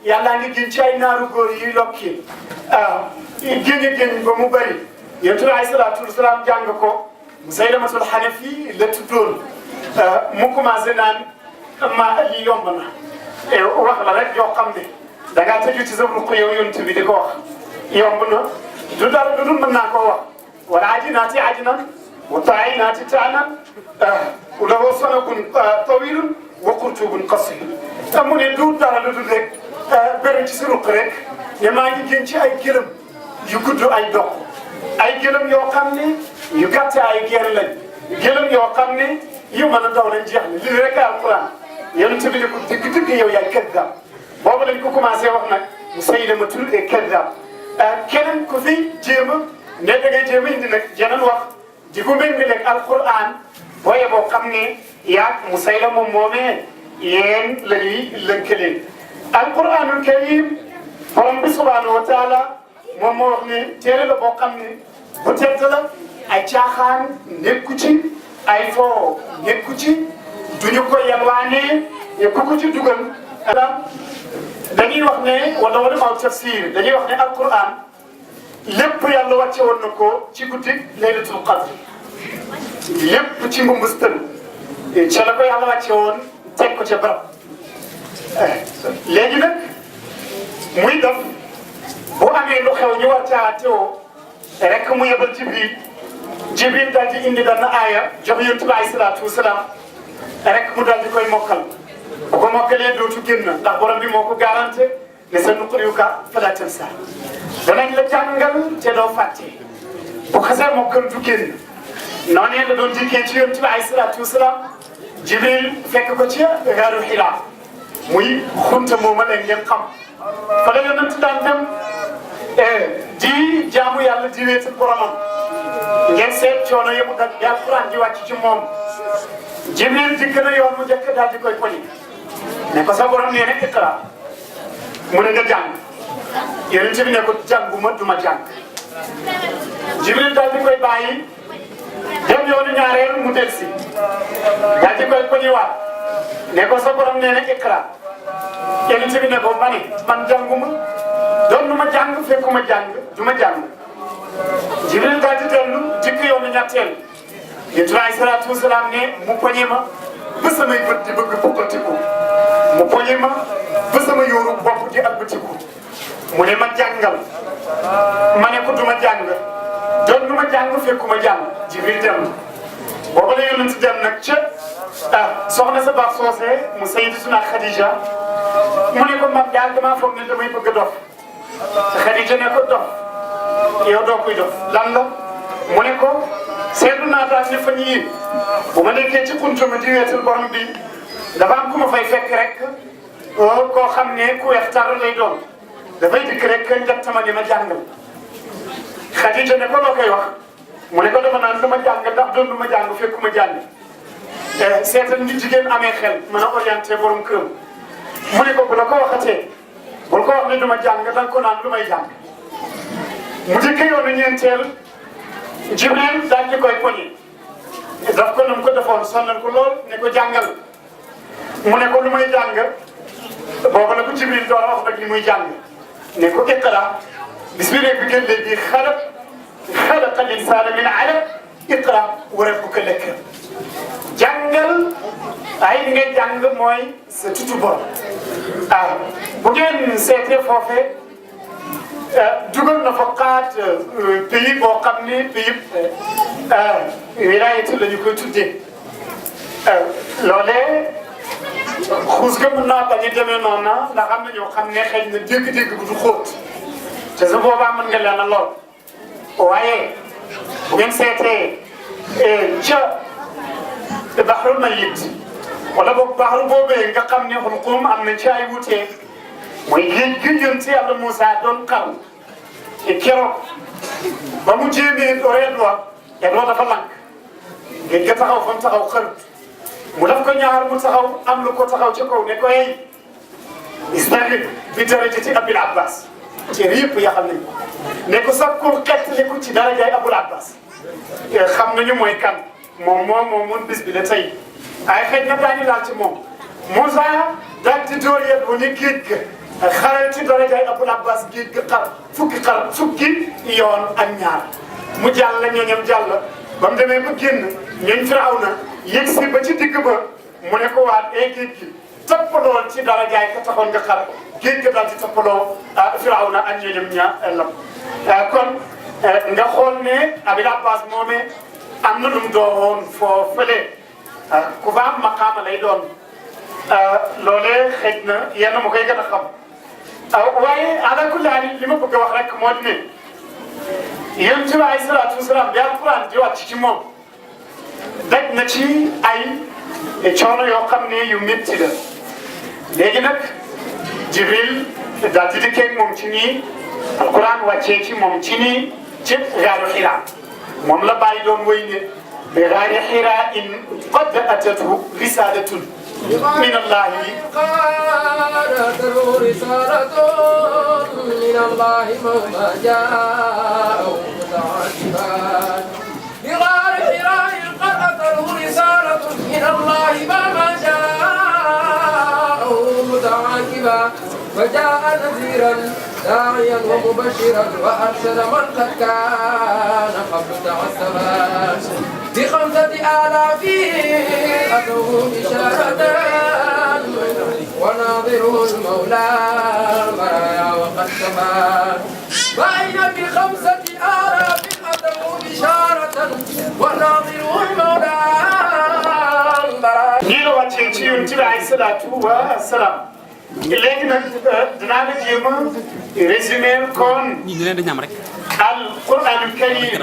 yàlla ngi gën ci ay naaru góor yi lokki génn ba mu bëri yonent bi alayhi salaatu wasalaam jàng ko Musaylamatul Hanafi la tuddoon mu commencé naan ma lii yomb na wax la rek yoo xam ne da ngaa tëju ci sa ruq yow yonent bi di ko wax yomb na du dara du dul mën naa koo wax wala ajinaati ajinan wa taayinaati taanan lahu sanabun tawilun wa qurtubun qasir mu ne du dara lu dul rek bëri ci sa ruq rek ne maa ngi gën ci ay gëlëm yu gudd ay dox ay gëlëm yoo xam ne yu gàtt ay géer lañ gëlëm yoo xam ne yu mën a daw lañ jeex ne lii rek alquran yonent bi ne ko dëgg-dëgg yow yaay kaddaab boobu lañ ko commencé wax nag Musaylamatul Kaddaab keneen ku fi jéem a ne da ngay jéem a indi nag jeneen wax di ko méngaleeg alquran booye boo xam ne yaag Musaylama moomee yéen la ñuy lëkkaleen alquranul karim borom bi subhanahu wa taala moom moo wax ne téere la boo xam ne bu tedd la ay caaxaan nekku ci ay foo nekku ci duñu ko yalwaanee ku ko ci dugal dañuy wax ne wala maaw tafsir dañuy wax ne alquran lépp yàlla wàcce woon na ko ci guddi laylatul qadr lépp ci mbambastal ca la ko yàlla wàcce woon teg ko ca barab léegi nag muy def bu amee lu xew ñu war caa teewoo rek mu yebal Jibril daal di indi benn aaya jox Yonent bi alayhi salaatu wasalaam rek mu daal di koy mokkal bu ko mokkalee dootu génn ndax borom bi moo ko garanté ne sanuqri'uka falaa tansaa danañ la jàngal te doo fàtte bu xasee mokkal du génn noonu la doon dikkee ci Yonent bi alayhi salaatu wasalaam Jibril fekk ko ci gaaru Hiraa muy xunta mooma leen ngeen xam fa la Yonent daan dem di jaamu yàlla di wéetal boromam ngeen seet coono yëpp nag di alquran di wàcc ci moom Jibril dikk na yoon mu njëkk daal di koy poñi ne ko sa borom nee na iqra mu ne nga jàng Yonent bi ne ko jànguma duma jàng Jibril daal di koy bàyyi dem yoonu ñaareel mu del si daal di koy poñiwaat ne ko sa borom nee na iqra Yonent bi ne ko man jànguma doon nu ma jàng fekkuma jàng du ma jàng Jibril daal di dellu dikk yoonu ñetteel Yonent bi alayhi salaatu wasalaam ne mu poñe ma ba samay bët di bëgg bukkatiku mu poñe ma ba sama yóoru bopp di albatiku mu ne ma jàngal ma ne ko du ma jàng doon nu ma jàng fekkuma jàng Jibril dem booba la Yonent dem nag ca soxna sa baax soosee mu Sayyidatuna Khadija mu ne ko man daal damaa foog ne damay bëgg a dof Khadija ne ko dof yow doo koy dof lan la mu ne ko seetlu naa daal ne fan yii bu ma nekkee ci kuntu mi di weetal borom bi dafa am ku ma fay fekk rek koo xam ne ku weex tar lay doon dafay dikk rek njattama ni ma jàngal Khadija ne ko loo koy wax mu ne ko dama naan lu ma jàng ndax doon lu ma jàng fekku ma jàng seetal ni jigéen amee xel mën a orienté borom këram mu ne ko bu la ko waxatee bul ko wax ne du ma jàng da nga ko naan lu may jàng mu dikk yoonu ñeenteel Jibril daal di koy poñi daf ko nam ko defoon sonnal ko lool ne ko jàngal mu ne ko lu may jàng boobu la ko Jibril door a wax nag li muy jàng ne ko iqra bismi rabbika alladi xalaqa l-insaana min alaq iqra wa rabbuka l-akram jàngal ay nga jàng mooy sa tutu borom bu ngeen seetee foofee dugal na fa xaat pays boo xam ne pays wilaayatu la ñu koy tuddee loolee xuus ga mën naa bañ a demee noonu ndax am na ñoo xam ne xëy na dégg-dégg bu du xóot te su boobaa mën nga leen a lool waaye bu ngeen seetee ca Bahrul Mayyit wala boog Bahru boobee nga xam ne xulqum am na ci ay wutee mooy géej gi Yonent Yàlla Moussa doon xaru keroog ba mu jéemee Edouard dafa lank géej ga taxaw fa mu taxaw xarut mu daf ko ñaar mu taxaw am lu ko taxaw ci kaw ne ko hey istagfir bi darajati Abil Abbas téere yëpp yaxal nañ ko ne ko sax ko xettali ko ci darajaay Abul Abbas xam nañu mooy kan moom bis bi la tey ay xëy na daañu laal ci moom Moussa daal di door yet bu ne géej ga xaral ci darajaay Abul Abbas géej ga fukki yoon ak ñaar mu jàll ñooñam jàll ba mu demee ba génn ñooñ Firawna yegg si ba ci digg ba mu ne ko waat géej gi toppaloo ci darajaay ka taxoon nga xar géej ga daal di toppaloo Firawna ak ñooñam lam kon nga xool ne Abul Abbas moomee am na lu mu doon foo fële ku fa am maqaama lay doon loolee xëj na yenn ma koy gën a xam waaye ala kulli haal li ma bëgg a wax rek moo di ne Yonent bi alayhi salaatu wasalaam bi alquran di wàcc ci moom daj na ci ay coono yoo xam ne yu métti la léegi nag Jibril daal di dikkee moom ci nii alquran wàccee ci moom ci nii ci gaaru Hiraa moom la bàyyi doon woy ne bi gaari Hiraa in qad atatu risalatun min allahi قالت رسالة من الله مهما جاءوا متعجبات بغار حراء قد أتته رسالة من الله مهما جاءوا وجاء نذيرا داعيا ومبشرا وأرشد من قد كان قبل تعسفا ب5,000 أتوه بشارة وناظره المولى المرايا وقد كفى فأين ب5,000 أتوه بشارة وناظره المولى المرايا. nii la wàccee ci Yonent bi alayhi salaatu wa salaam léegi nag dinaa la jéem a résumé kon al-Qur'an al-Karim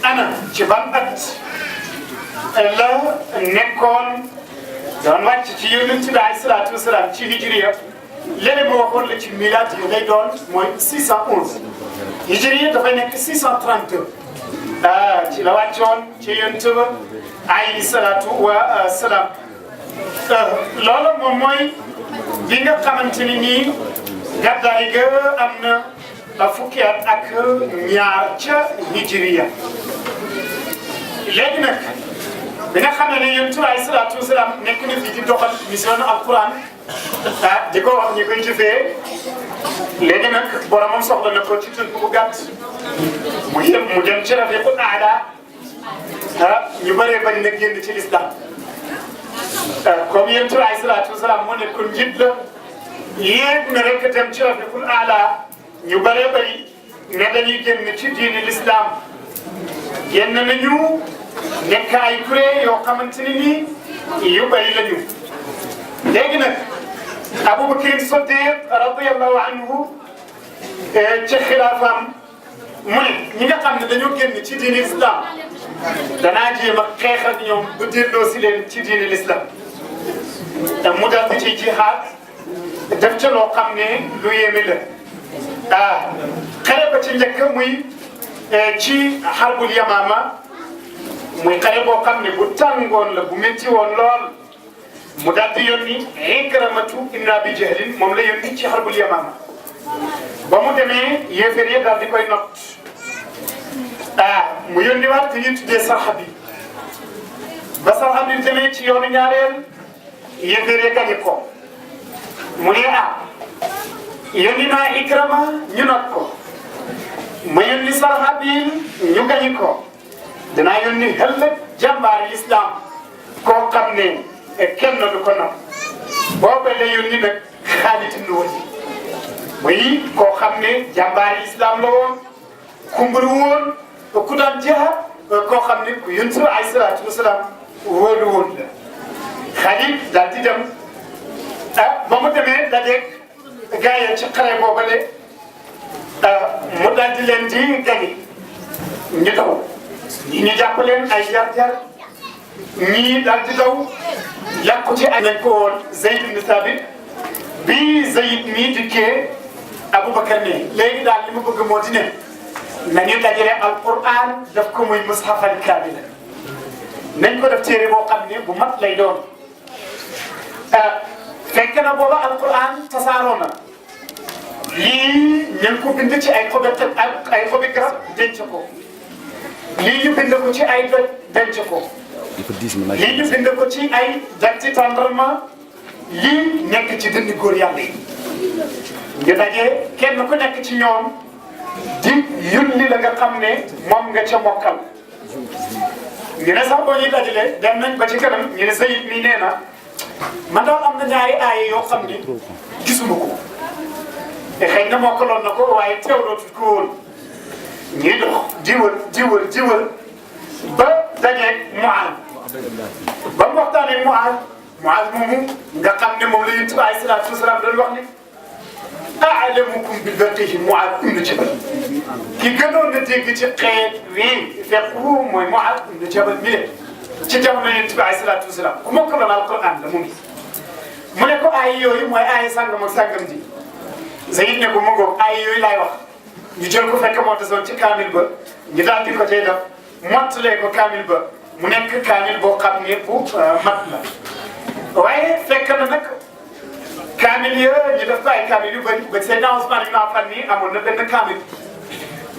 ana ci ban at la nekkoon doon wàcc ci Yonent bi alayhi salaatu wa salaam ci hijriya léegi ma waxoon la ci milad yi lay doon mooy 611 hijriya dafay nekk 632 ci la wàccoon ci Yonent ba alayhi salaatu wa salaam loolu moom mooy bi nga xamante ni nii gàddaay ga am na fukki at ak ñaar ca hijriya léegi nag bi nga xam ne Yonent bi alayhi salaatu wa salaam nekk na fi di doxal mission alquran di ko wax ñi koy jëfee léegi nag boromam soxla na ko ci tënk bu gàtt mu dem ci rafiqul aala ñu bëree bëri nag génn ci lislam comme Yonent bi alayhi salaatu wa salaam moo nekkoon njiit la yéeg na rek dem ci rafiqul aala ñu bëree bëri ne dañuy génn ci diini l'islam génn nañu nekk ay kuréel yoo xamante ni nii yu bëri lañu léegi nag Abubakar Siddiq radiyallahu anhu ci xilaafaam mu ne ñi nga xam ne dañoo génn ci diini l'islam danaa jéem a xeex ak ñoom ba delloo si leen ci diini l'islam te mu dal di ci jihaad def ca loo xam ne lu yéeme la xare ba ci njëkk muy ci xarbul yamaama muy xare boo xam ne bu tàngoon la bu métti woon lool mu daal di yónni Ikramatu ibn Abi Jahlin moom la yónni ci xarbul yamaama ba mu demee yéefar yi daal di koy not mu yónni waat ku ñuy tuddee Sarxabi ba Sarxabi demee ci yoonu ñaareel yéefar yi gañe ko mu ne yónni naa Ikrama ñu not ko ma yónni Sarxabi ñu gañe ko dinaa yónni ëllëg jàmbaari islam koo xam ne kenn du ko not boobu la yónni nag Xaalid ibn Waliid muy koo xam ne jàmbaari islam la woon kumburu woon ku daan jihaad koo xam ne ku Yonent bi alayhi salaatu wa salaam wóolu woon la Xaalid daal di dem ba mu demee dajeeg gars yi ci xare boobale mu daal di leen di gañe ñu daw ñii ñu jàpp leen ay jar-jar ñii daal di daw yàqu ci ay nañ ko woon Zayd ibn Thabit bi Zayd mii dikkee Aboubacar ne léegi daal li ma bëgg moo di ne nañu dajale alquran daf ko muy mushafan kaamila nañ ko def téere boo xam ne bu mat lay doon fekk na booba alquran tasaaroo na lii ñu ngi ko bind ci ay xobi garab denc ko lii ñu bind ko ci ay doj denc ko lii ñu bind ko ci ay janti tàndarma lii nekk ci dënni góor yàlla yi ñu daje kenn ku nekk ci ñoom di yulli la nga xam ne moom nga ca mokkal ñu ne sax boo ñuy dajale dem nañ ba ci kanam ñu ne Zayd mi nee na man daal am na ñaari aaya yoo xam ne gisuma ko te xëy na mokkaloon na ko waaye teewlootu ko woon ñuy dox jiwal ba dajeeg Muaaz ba mu waxtaanee Muaaz moomu nga xam ne moom la Yonent bi alayhi salaatu wa salaam doon wax ni a'lamukum bi faqihi Muaaz ibn Jabal ki gënoon na dégg ci xeet wii fekk mooy Muaaz ibn Jabal mi le ci jamono Yonent bi alayhi salaatu wa salaam ku mokkaloon alquran la mu ne ko ay yooyu mooy ay sàngam ak sàngam ji Zayd ne ko mu ngoog ay yooyu laay wax ñu jël ko fekk moo desoon ci kaamil ba ñu daal di ko tey def mottalee ko kaamil ba mu nekk kaamil boo xam ne bu mat la waaye fekk na nag kaamil ya ñu def ko ay kaamil yu bëri ba Seydina Ousmane ibn Affan nii amoon na benn kaamil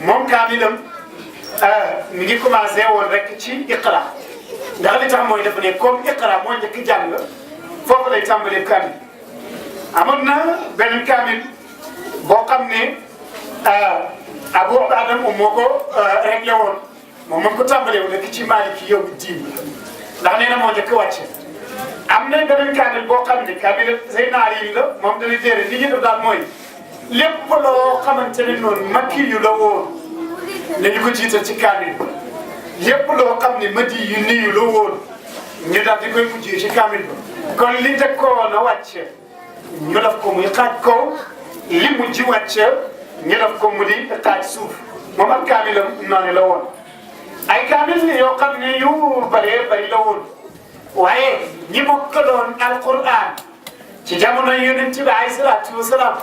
moom kaamilam mi ngi commencé woon rek ci Iqra ndax li tax mooy dafa ne comme Iqra moo njëkk jàng foofu lay tàmbalee kaamil amoon na benn kaamil boo xam ne Abu Adam moo ko réglé woon moom ko tàmbalee woon nekk ci Maliki yow diin ndax nee na moo njëkk a wàcce am na beneen kaamil boo xam ne kaamil Seydina Ali la moom dañuy déere li ñu def daal mooy lépp loo xamante ne noonu makki yu la woon nañu ko jiital ci kaamil ba lépp loo xam ne madi yu niyu la woon ñu daal di koy mujjee ci kaamil ba kon li njëkkoon a wàcce ñu def ko muy xaaj kaw li mujj wàcce ñu def ko mu di xaaj suuf moom ak kaamilam noonu la woon ay kaamil yoo xam ne yu bëree bëri la woon waaye ñi mokkaloon alquran ci jamono yonent bi alayhi salaatu wa salaam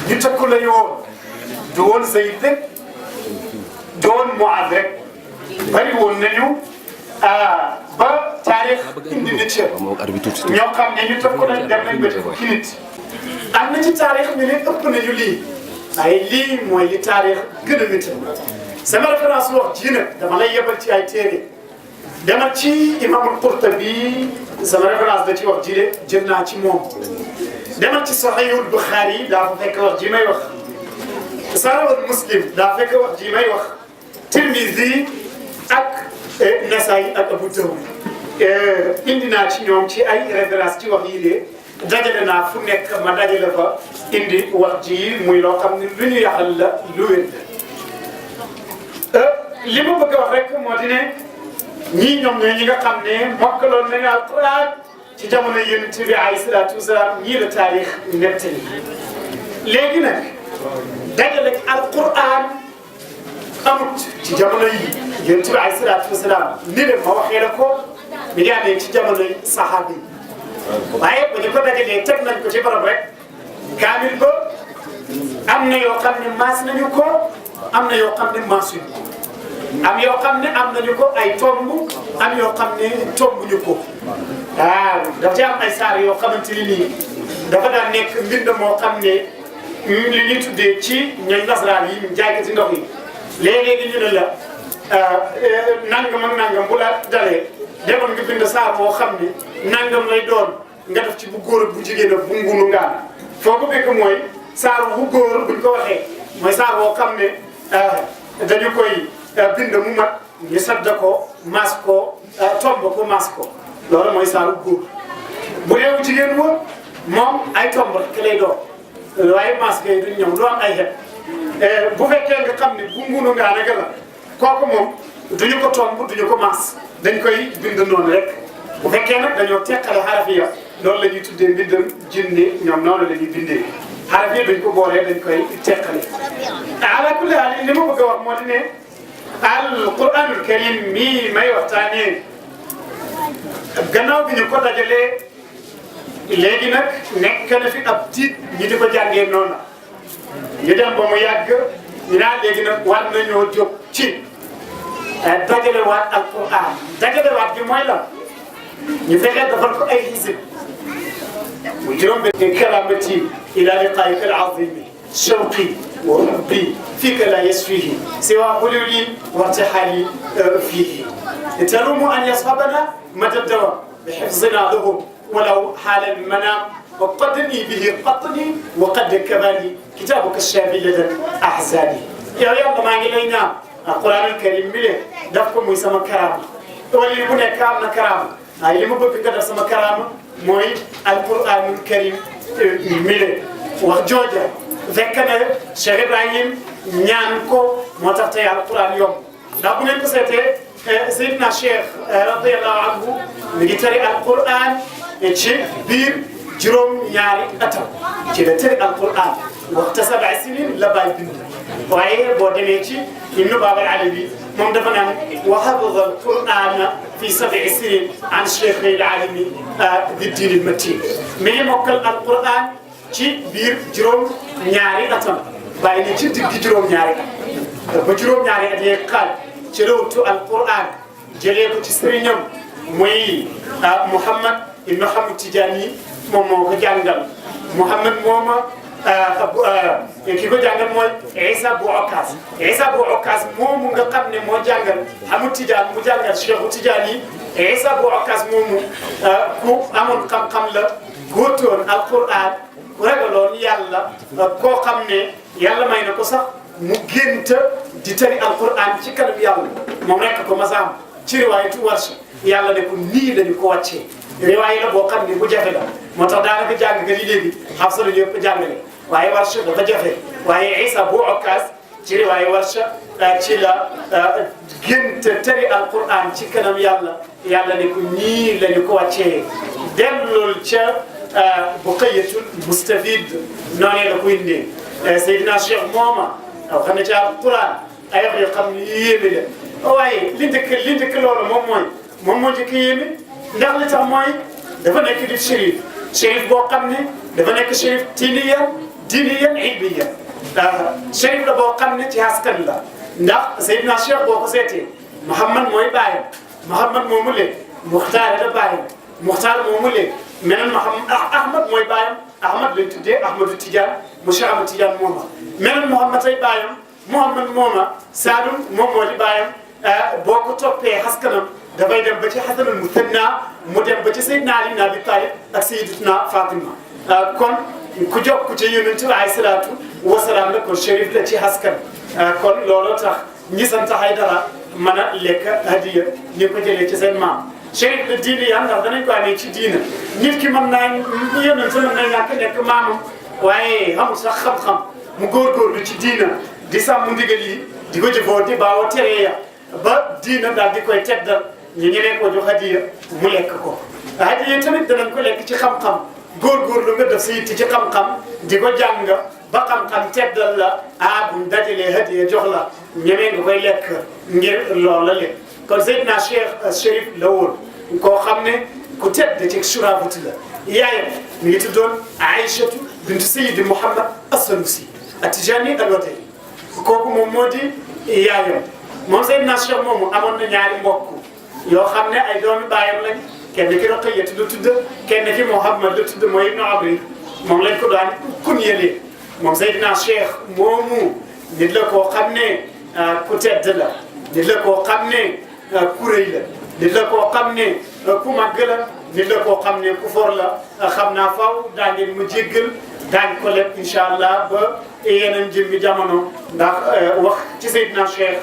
ñu tëkku la ñu woon du woon Zayd rek du woon Muaaz rek bëri woon nañu ba taarix indi na ci ñoo xam ne ñu tëkku nañ dem nañ ba ci fukki nit am na ci taarix ñu ne ëpp nañu lii waaye lii mooy li taarix gën a métti sama référence wax ji nag dama lay yebal ci ay téere demal ci imamul Qurtubi sama référence da ci wax ji de jël naa ci moom demal ci Sahihul Bukhari daa fa fekk wax ji may wax Sahihul Muslim daa fekk wax ji may wax Tirmidhi ak Nasaa'i ak Abu Dawud indi naa ci ñoom ci ay référence ci wax yi de dajale naa fu nekk ma dajale fa indi wax ji muy loo xam ne lu ñu yaxal la lu wér la li ma bëgg a wax rek moo di ne ñii ñoom ñooy ñi nga xam ne mokkaloon nañu alquran ci jamono yonent bi alayhi salaatu wasalaam ñii la taarix nettali léegi nag dajale alquran amut ci jamono yi yonent bi alayhi salaatu wasalaam ni leen ma waxee la ko mi ngi amee ci jamono yi saxaaba yi waaye ba ñu ko dajalee teg nañ ko ci barab rek kaamil ba am na yoo xam ne maas nañu ko am na yoo xam ne maasuñu ko am yoo xam ne am nañu ko ay tomb am yoo xam ne tombuñu ko waaw dafa ci am ay saar yoo xamante ni nii dafa daan nekk mbind moo xam ne li ñuy tuddee ci ñooy nasaraan yi jaaykati ndox yi léeg-léegi ñu ne la nangam ak nangam bu la dalee demoon nga bind saar moo xam ne nangam lay doon nga def ci bu góor ak bu jigéen ak bu ngunu ngaan foo ko fekk mooy saar bu góor buñ ko waxee mooy saar boo xam ne dañu koy bind mu mat ñu sadda ko mas ko tomb ko mas ko loolu mooy saaru góor bu dee jigéen woon moom ay tomb rek lay doon waaye mas kay duñ ñëw du am ay xet bu fekkee nga xam ne bu ngunu ngaan rek la kooku moom duñu ko tomb duñu ko mas dañ koy bind noonu rek bu fekkee nag dañoo teqale xarafiya loolu la ñuy tuddee mbindam jinne ñoom noonu la ñuy bindee xarafiya dañ ko boolee dañ koy teqale ala kulli haal li ma bëgg a wax moo di ne alquranul karim mii may waxtaanee gannaaw bi ñu ko dajalee léegi nag nekk na fi ab tiit ñi di ko jàngee noonu ñu dem ba mu yàgg ñu naan léegi nag war nañoo jóg ci dajale waat alquran dajale waat bi mooy lan ñu fekkee defal ko ay xisib mu juróom benn karamati ila liqaika alazimi shawqi wa hubbi fika la yasfihi siwa hululi wa irtihali fihi tarumu an yashabana mada dawam bihifzina lahum ولو حال المنام وقدني به قطني وقد كباني كتابك الشافي لدى احزاني يا يلا ما لينا القران الكريم مله دفكم يسمى كرامه ولي بني كامنا كرامه هاي اللي مبكي كده سما كرامه موي القران الكريم مله وجوجا فكنا شيخ ابراهيم ñaan ko moo tax tey alquran yomb ndax bu ngeen ko seetee Seydina Cheikh radiyallahu anhu mi ngi tari alquran ci biir juróom-ñaari atam ci la tari alquran waxta 7 sinin la bàyyi bind waaye boo demee ci Ibnu Baaba al-Alawi moom dafa naan wa hafidha alqurana fi 7 sinin an cheikh al-alimi di diin al-matin mi ngi mokkal alquran ci biir juróom-ñaari atam bàyyi ni ci digg juróom-ñaari at ba juróom-ñaari at yeeg xaaj ci rewtu alquran jëlee ko ci sëriñam muy Mouhamad ibn Hamid Tidiane moom moo ko jàngal Mouhamad mooma ki ko jàngal mooy Isa bu Okkas Isa bu Okkas moomu nga xam ne moo jàngal Hamid Tidiane mu jàngal Cheikhu Tidiane Isa bu Okkas moomu ku amoon xam-xam la góotoon alquran ku ragaloon yàlla koo xam ne yàlla may na ko sax mu gént di tari alquran ci kanam yàlla moom rek ko masaam ci riwaayatu Warsh yàlla ne ko nii lañu ko wàccee riwaay la boo xam ne bu jafe la moo tax daanaka jàng nga li léegi Hafsa la ñëpp jàngale waaye Warsh dafa jafe waaye Isa bu Okkaas ci riwaay Warsh ci la gént tari alquran ci kanam yàlla ne ko nii lañu ko wàccee dellul ca Buqayyatul Mustafid noonee la ko indee Seydina Cheikh mooma aw xam ne ci alquran ay wax yoo xam ne yéeme la waaye li njëkk loolu moom moo njëkk yéeme ndax li tax mooy dafa nekk di shérif boo xam ne dafa nekk shérif diiniyan ilmiyan shérif la boo xam ne ci askan la ndax Seydina Cheikh boo ko seetee Mouhamad mooy baayam Mouhamad moomu lee Muxtaar la baayam Muxtaar moomu lee meneen Ahmad mooy baayam Ahmad lañ tuddee Ahmadu Tidiane monsieur Ahmad Tidiane mooma meneen Mouhamad ay baayam Mouhamad mooma Saalum moom moo di baayam boo ko toppee askanam dafay dem ba ci Hasanul Musanna mu dem ba ci Seydina Ali ibn Abi Talib ak Sayyidatuna Fatima kon ku jokk ci Yonent bi alayhi salaatu wa salaam la kon shérif la ci askan kon looloo tax ñi sant Haydara mën a lekk hadiya ñu ko jëlee ci seen maam shérif la diine ya ndax danañ ko amee ci diina nit ki mën naa Yonent mën na ñàkk nekk maamam waaye xamul sax xam-xam mu góorgóorlu ci diina di sàmm ndigal yi di ko jëfoo di baaw a tere ya ba diina daal di koy teddal ñu ñeneen ko jox hadiya mu lekk ko hadiya tamit danañ ko lekk ci xam-xam góorgóorlu nga def sa yitte ci xam-xam di ko jàng ba xam-xam teddal la buñ dajalee hadiya jox la ñeneen nga koy lekk ngir loolu la lekk kon Seydina Cheikh Chérif la woon koo xam ne ku tedd ci Surabuti la yaayam mi ngi tuddoon Aïchatu bintu Seydi Mouhamad As-Sanusi At-Tijani Al-Wadani kooku moom moo di yaayam moom Seydina Cheikh moomu amoon na ñaari mbokk yoo xam ne ay doomi baayam lañ kenn ki Roqayatu la tudd kenn ki Mouhamad la tudd mooy Ibnu Abri moom lañ ko daan kunyalee moom Seydina Cheikh moomu nit la koo xam ne ku tedd la nit la koo xam ne ku rëy la nit la koo xam ne ku màgg la nit la koo xam ne ku for la xam naa faaw daa ngeen ma jéggal daañ ko lépp incha allah ba yeneen jëmmi jamono ndax wax ci Seydina Cheikh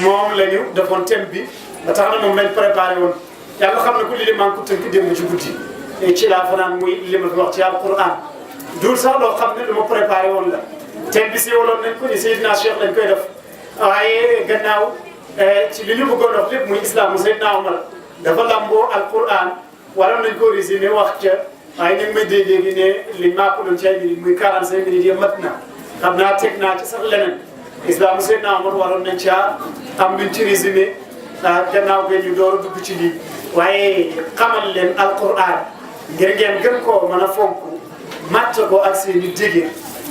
moom la ñu defoon thème bi ba tax na moom lañ préparé woon yàlla xam ne ku li maa ngi ko tënk démb ci guddi ci laa fanaan muy li ma fi wax ci alquran duul sax loo xam ne lu ma préparé woon la thème bi siiwaloon nañ ko ni Seydina Cheikh lañ koy def waaye gannaaw ci li ñu bëggoon wax lépp muy islam Seydina Omar dafa lamboo alquran waroon nañ ko résumé wax ca waaye ñu ngi may dégg léegi ne liñ maa ko doon ci ay minutes muy 45 minutes yi mat na xam naa teg naa ci sax leneen islam Seydina Omar waroon nañ caa am luñ ci résumé gannaaw ba ñu door a dugg ci lii waaye xamal leen alquran ngir ngeen gën koo mën a fonk màtt ko ak seen i jigéen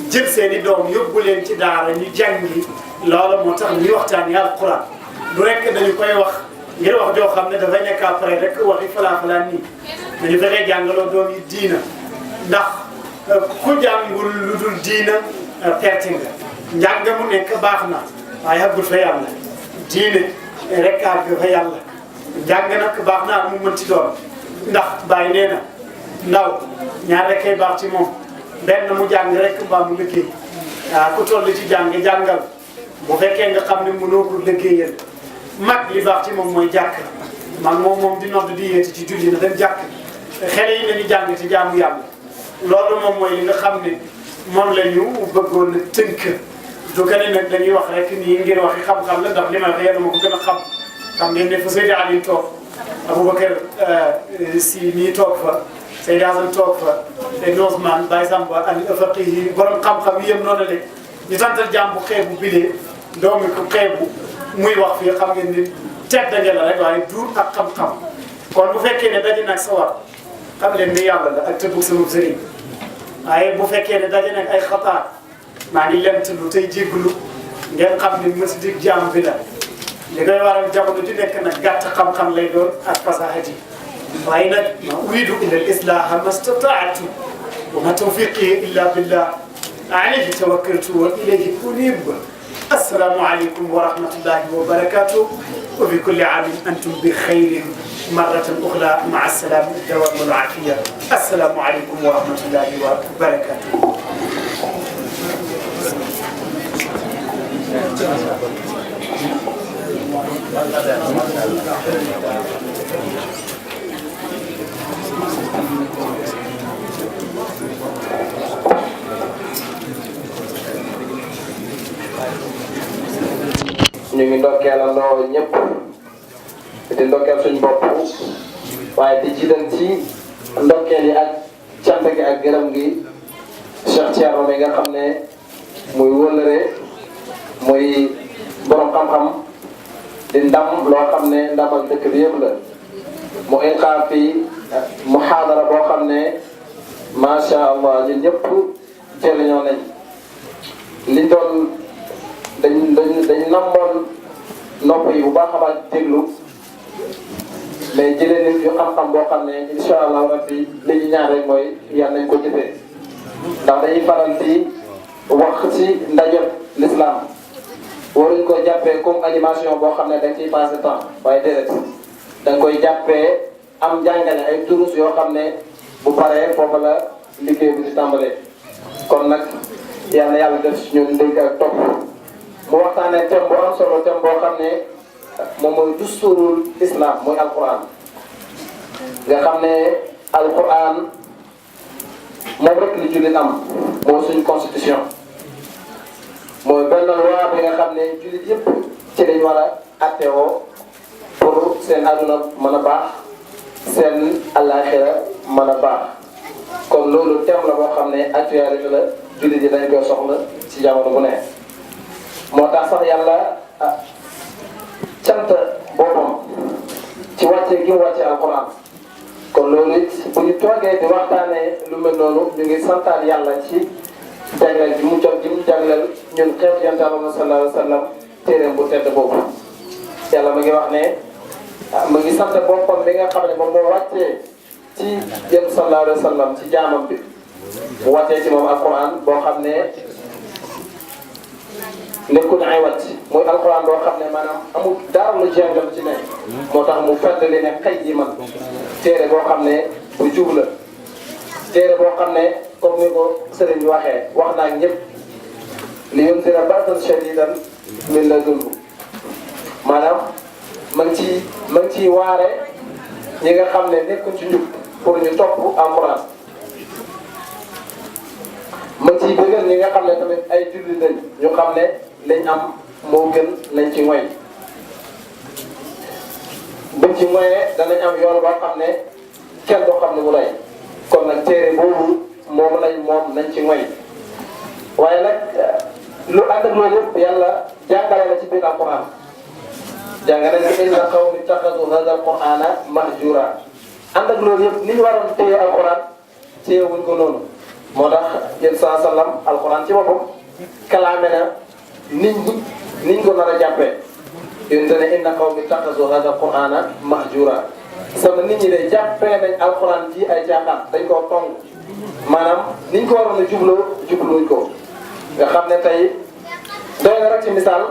jël seen i doom yóbbu leen ci daara ñu jàngi loolu moo tax ñuy waxtaanee alquran du rek dañu koy wax ngir wax joo xam ne dafay nekk après rek waxi falaa nii dañu fexee jàngaloo doom yi diina ndax ku jàngul lu dul diina perte nga njàng mu nekk baax na waaye àggul fa yàlla diine rek àgg fa yàlla njàng nag baax na mu mën ci doon ndax bàyyi nee na ndaw ñaar rek kay baax ci moom benn mu jàng rek mbaa mu liggéey ku toll ci jàng jàngal bu fekkee nga xam ne mënoo ko liggéeyal mag li baax ci moom mooy jàkk mag moom di nodd di yeeti ci julli na dem jàkk xale yi nañu jàng ci jaamu yàlla loolu moom mooy li nga xam ne moom la ñu bëggoon a tënk du que ne nag dañuy wax rek nii ngir waxi xam-xam la ndax li ma wax yéen a ma ko gën a xam ngeen ne fa Seydi Ali toog Aboubacar si nii toog fa Seydi Hasan toog fa Seydi Ousmane Baye Samba al faqih yi borom xam-xam yi yëpp noonu la ñu santal jàmm bu xeebu bilee doomi ko xeebu muy wax fii xam ngeen ni tedd nga la rek waaye duur ak xam-xam kon bu fekkee ne daje nag sawar xam leen ni yàlla la ak tëbbug sama sëriñ waaye bu fekkee ne daje nag ay xataar maa ngi lent lu tey jégglu ngeen xam ne mës dig jaam bi la li koy waral jamono ju nekk nag gàtt xam-xam lay doon ak fasaxati waaye nag ma uridu illa al islaha ma stataatu wa ma tawfiqi illa billah alayhi tawakkaltu wa ilayhi unib السلام عليكم ورحمة الله وبركاته وبكل عام أنتم بخير مرة أخرى مع السلامة الدوام والعافية. السلام عليكم ورحمة الله وبركاته. ñu ngi ndokkeelandoo ñëpp di ndokkeel suñu bopp waaye di jiital ci ndokkeel yi ak cant gi ak gërëm gi Cheikh Thierno mi nga xam ne muy wëllëre muy borom xam-xam di ndam loo xam ne ndamal dëkk bi yëpp la mu inqaar fi muhaadara boo xam ne macha allah ñun ñëpp jëriñoo nañ li doon dañ namoon nopp yi bu baax a baax déglu mais jëlee nit yu xam-xam boo xam ne incha allah rabbi li ñu ñaan rek mooy yàlla nañ ko jëfee ndax dañuy faral di wax ci ndajeb l'islam waruñ ko jàppee comme animation boo xam ne dañ ciy passé temps waaye déedéet da nga koy jàppee am jàngale ay turus yoo xam ne bu paree foofu la liggéey bi di tàmbalee kon nag yàlla yàlla def si ñun dégg ak topp mu waxtaanee thème bu am solo thème boo xam ne moom mooy dusturul islam mooy alquran nga xam ne alquran moom rek li jullit am mooy suñu constitution mooy benn loi bi nga xam ne jullit yëpp ci lañ war a attewoo pour seen aduna mën a baax seen alaxira mën a baax kon loolu thème la boo xam ne actualité la jullit yi dañ koy soxla ci jamono bu ne moo tax sax yàlla cant boppam ci wàcce gi mu wàcce alquran kon loolu it bu ñu toogee di waxtaanee lu mel noonu ñu ngi santaan yàlla ci jagleel bi mu jagleel ñun xeetu yonent Yàlla sallallahu alayhi wa sallam téeréem bu tedd boobu yàlla ma ngi wax ne mu ngi sant boppam bi nga xam ne moom moo wàccee ci yonent sallallahu alayhi wa sallam ci jaamam bi mu wàccee ci moom alquran boo xam ne nekkul ay wàcc muy alquran boo xam ne maanaam amul dara lu jéngal ci ne moo tax mu feddali ne xëy ji man téere boo xam ne bu jub la téere boo xam ne comme ni ko sëriñ bi waxee wax naa ñëpp li yundira ba'san shadidan min ladunhu maanaam ma ngi ciy waare ñi nga xam ne nekkuñ ci njub pour ñu topp alquran ma ngi ciy bëggal ñi nga xam ne tamit ay jullit lañ ñu xam ne lañ am moo gën lañ ci moy buñ ci moyee danañ am yoon boo xam ne kenn doo xam ne mu lay kon nag téere boobu moom nañ ci moy waaye nag lu ànd ak loolu yëpp yàlla jàngale la ci biir alquran jàngale na inna qawmi ittaxadu hada alqurana mahjura ànd ak loolu yëpp ni ñu waroon téye alquran téye wuñ ko noonu moo tax yéen saa sallam alquran ci boppam kalaame na niñ ko nar a jàppee yéen te ne inna qawmi ittaxadu hada alqurana mahjura sama nit ñi de jàppee nañ alquran ci ay caaxaan dañ koo tong maanaam niñ ko waroon a jubluwuñ ko nga xam ne tey doy na rek ci misaal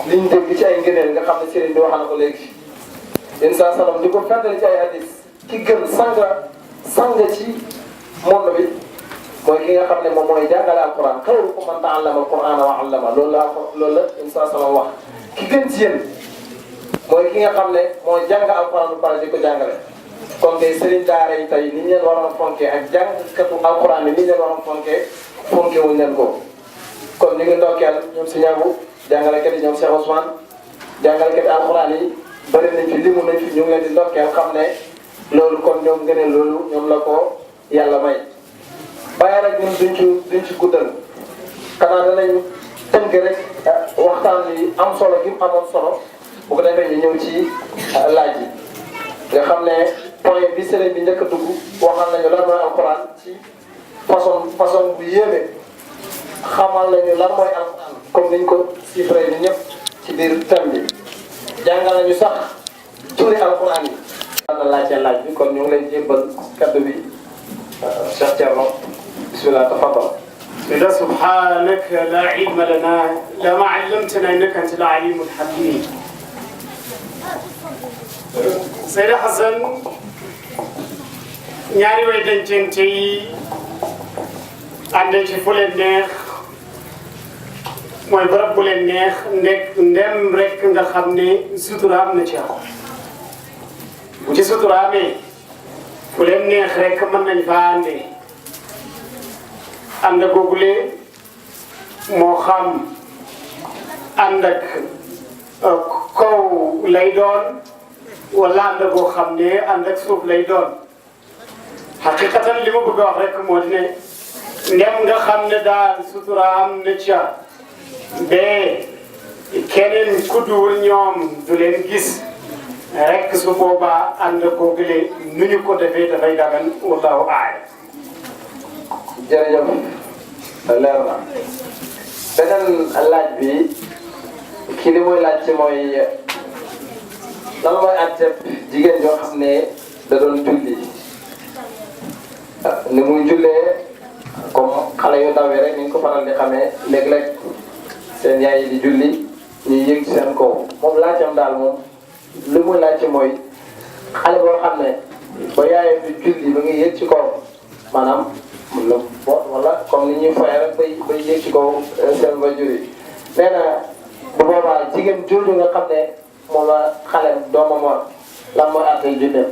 liñ dégg ci ay ngëneel nga xam ne sëriñ bi wax na ko léegi yéen saa sallam di ko fàttali ci ay hadis ki gën sang ci monde bi mooy ki nga xam ne moom mooy jàngale alquran xayrukum man ta'allama alqur'ana wa 'allama loolu la yéen saa sallam wax ki gën ci yéen mooy ki nga xam ne mooy jàng alquran bu pare di ko jàngale kon tey sëriñ daara yi tey ni ñu leen waroon a fonkee ak jàngkatu alquran yi ni ñu leen waroon a fonkee wuñ leen ko kon ñu ngi ndokkeel ñoom si ñagu jàngalekat yi ñoom Cheikh Ousmane jàngalekat yi alquran yi bëri nañ fi limu nañ fi ñu ngi leen di ndokkeel xam ne loolu kon ñoom gënee loolu ñoom la ko yàlla may bàyyi rek ñun duñ ci guddal xanaa danañ tënk rek waxtaan yi am solo gi mu amoon solo bu ko defee ñu ñëw ci laaj yi nga xam ne point bi sëriñ bi njëkk a dugg waxal nañu lan mooy alquran ci façon bu yéeme xamal nañu lan mooy alquran comme niñ ko chiffré ñu ñëpp ci biir thème bi jàngal nañu sax turi alquran yi. na laaj bi kon ñu ngi lay jébbal kaddu bi Cheikh Thierno bismillah tafaddal. لا سبحانك لا علم لنا لا ما علمتنا انك انت العليم الحكيم Seydi Hassan ñaari way dencante yi ànd ci fu leen neex mooy barab bu leen neex ndem rek nga xam ne sutura am na ci bu ci sutura amee fu leen neex rek mën nañ faa àndee ànd googule moo xam ànd ak kaw lay doon wala ànd goo xam ne ànd ak suuf lay doon xaqiqatan li ma bëgg a wax rek moo di ne ndem nga xam ne daal sutura am na ca ba keneen ku dul ñoom du leen gis rek su boobaa ànd googule nu ñu ko defee dafay dagan wallahu a'lam. jërëjëf leer na beneen laaj bi kii li muy laaj ci mooy lan mooy àtte jigéen joo xam ne da doon julli ni muy jullee comme xale yu ndaw yi rek ni ñu ko faral di xamee léeg-léeg seen yaay yi di julli ñuy yëg ci seen kaw moom laajam daal moom li muy laaj ci mooy xale boo xam ne ba yaayam di julli ba ngi yëg ci kaw maanaam mun na boot wala comme ni ñuy foyee rek bay yëg ci kaw seen waajur yi nee na bu boobaa jigéen jooju nga xam ne moom la xale doomam war lan mooy àttee julleem.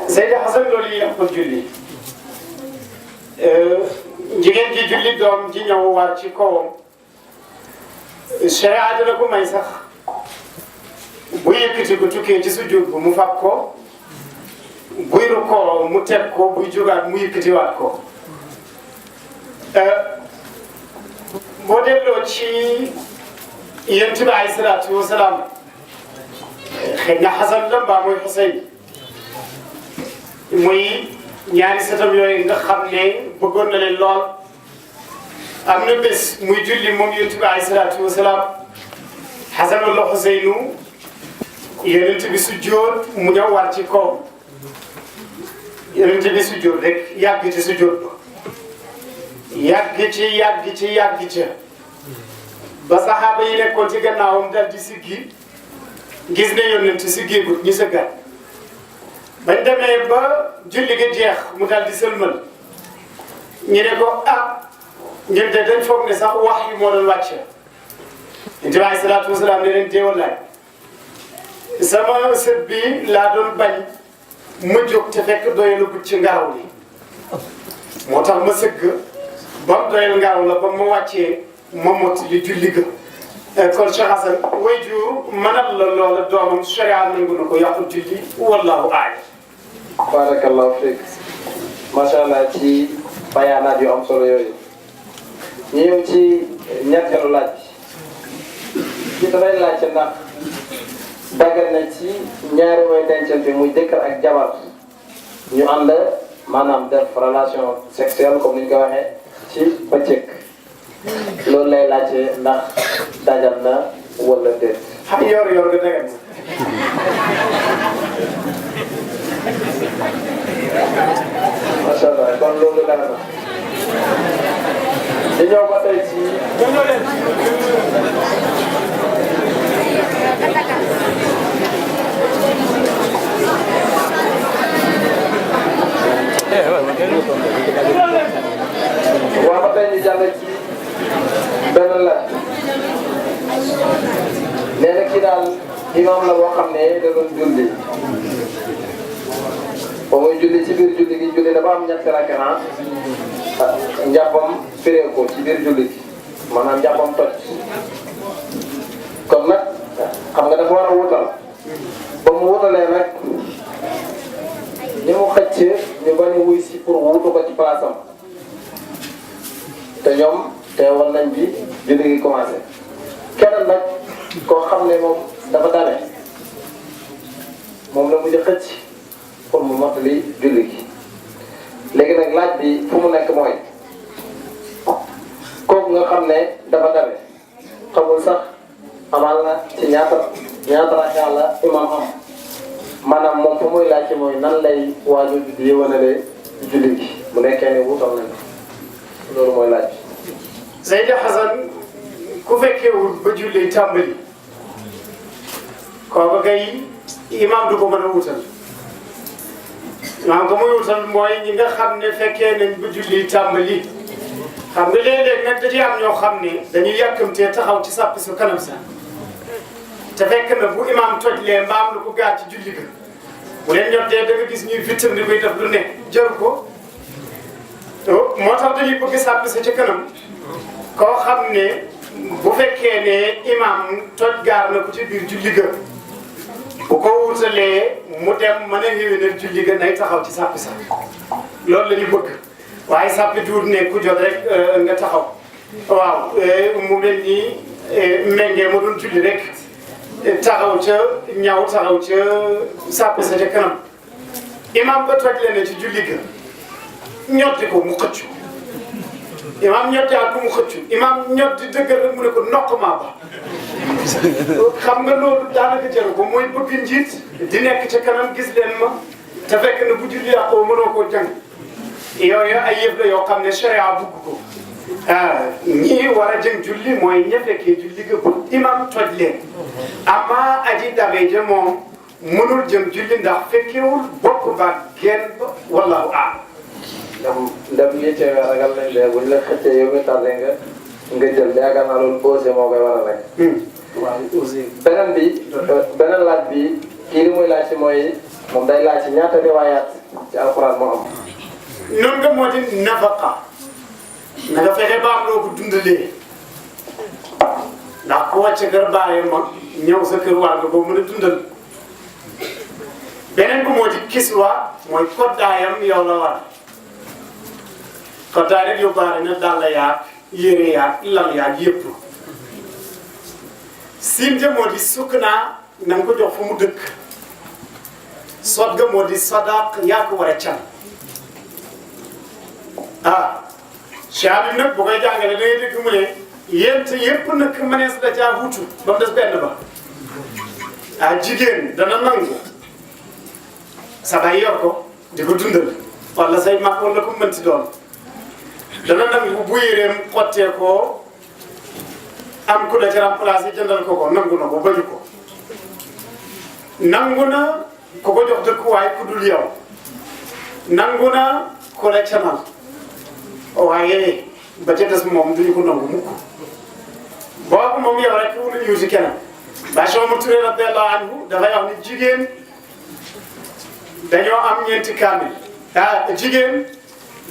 Seydi Hassan loolu yi am ko julli jigéen ji julli doom ji ñëw war ci kawam sharia dana ko may sax bu yëkkati ko tukkee ci sujjóot bu mu fab ko buy rukkoo mu teg ko buy jógaat mu yëkkatiwaat ko boo delloo ci yonent bi alayhi salaatu wa salaam xëy na Hasan la mbaa mooy Xuseyn muy ñaari sëtam yooyu nga xam ne bëggoon na leen lool am na bés muy julli moom yonent bi alayhi salaatu wa salaam Hasan wala Xuseynu yonent bi sujjóot mu ñëw war ci kaw yonent bi sujjóot rek yàgg ci sujjóot ba yàgg ci ba saxaaba yi nekkoon ci gannaawam dal di siggi gis ne yonent siggeegut ñu sëggaat bañ demee ba julli ga jeex mu dal di sëlmal ñu ne ko ñun de dañ foog ne sax wax yi moo doon wàcce Yonent bi alayhi salaatu wasalaam ne leen teewal laay sama sët bi laa doon bañ ma jóg te fekk doyalu gut ci ngaraw li moo tax ma sëgg ba mu doyal ngaraw la ba ma wàccee ma mot li julli ga kon Cheikh Hassan waajur mënal la loola doomam sharia nangu na ko yàqul julli wallahu a'lam. barakallahu fiik macha allah ci bayaanaat yu am solo yooyu ñu ñëw ci ñetteelu laaj bi ci dafay laajte ndax daggal na ci ñaari way dencante muy jëkkër ak jabar ñu ànd maanaam def relation sexuelle comme ni ñu ko waxee ci bëccëg loolu lay laajte ndax dajal na wala déet. xam yor nga dagan macha allah kon loolu dara na di ñëw ba tey ci waaw ba tey ñu jàll ci benn la nee na kii daal imam la boo xam ne da doon julli ba muy julli ci biir julli gi julli dafa am ñetti rakkaa njàppam firee ko ci biir julli gi maanaam njàppam toj kon nag xam nga dafa war a wutal ba mu wutalee nag ñi mu xëcc ñu bañ a wuy si pour wutu ko ci place am te ñoom teewoon nañ bi julli gi commencé kenn nag koo xam ne moom dafa tane moom la mujj xëcc pour mu mottali julli gi léegi nag laaj bi fu mu nekk mooy kooku nga xam ne dafa tane xamul sax amal na ci ñaata rakkaa la imam am maanaam moom fu muy laajte mooy nan lay waaju di yëwanalee julli gi bu nekkee ne wutal nañ loolu mooy laaj. Seydi Hassan ku fekkeewul ba julli tàmbali kooku kay imam du ko mën a wutal imam ko muy wutal mooy ñi nga xam ne fekkee nañ bu julli tàmbali xam nga léeg-léeg nag da ci am ñoo xam ne dañuy yàkkamtee taxaw ci sàppi su kanam sa te fekk na bu imam tojlee mbaam lu ko gaar ci julli ga bu leen ñottee da nga gis ñuy vitre di muy def lu ne jëru ko moo tax dañuy bëgg sàppi sa ci kanam koo xam ne bu fekkee ne imam toj gaar na ko ci biir julli ga bu ko wutalee mu dem mën a yéwénal julli ga nay taxaw ci sàppi sa loolu la ñu bëgg waaye sàppi duut ne ku jot rek nga taxaw waaw mu mel ni méngee ma doon julli rek taxaw ca ñaw taxaw ca sàppi sa ca kanam imam ba toj leen ci julli ga ñotti ko mu xëccu imam ñotti ak ko mu xëccu imam ñotti dëggal rek mu ne ko nokk maa ba xam nga loolu daanaka jaru ko mooy bëgg njiit di nekk ca kanam gis leen ma te fekk na bu julli yàqoo mënoo koo jàng yooyu ay yëf la yoo xam ne sharia bugg ko ñii war a jëm julli mooy ña fekkee julli ga bu imam toj leen ama aji dabe ja moom mënul jëm julli ndax fekkewul bopp ba genn ba wallahu a'lam ndam li ci ragal nañ de buñ la xëccee yow mi tardé nga jël yaakaar naa loolu osé moo koy waral rek. waaw aussi beneen laaj bi kii li muy laaj ci mooy moom day laaj ci ñaata riwaayaat ci alxuraan moo am. noonu nga moo di nafaqa na nga fexe ba am loo ko dundalee ndax ku wàcce kër bàyyi ma ñëw sa kër waa nga ko mën a dundal beneen bi moo di kiswa mooy koddaayam yow la war koddaay rek yóbbaale na dàll yaag yére yaag lal yaag yëpp siin ja moo di sukk naa na nga ko jox fu mu dëkk sot ga moo di sadaq yaa ko war a can Cheikh bi nag bu koy jàngale da ngay dégg mu ne yéen yëpp nag mënees da caa wutu ba mu des benn ba jigéen dana nangu sa bay yor ko di ko dundal wala say mag wala ko mënti doon dana nangu bu yéreem xottee ko am ku la ci remplacé jëndal ko nangu na ko bañu ko nangu na ku ko jox dëkkuwaay ku dul yow nangu na ku la canal waaye ba ca des moom duñu ko nangu mukk boobu moom yow rek wu ñu si keneen ba Cheikh Oumar Touré radiyallahu anhu dafay wax ni jigéen dañoo am ñeenti kaamil jigéen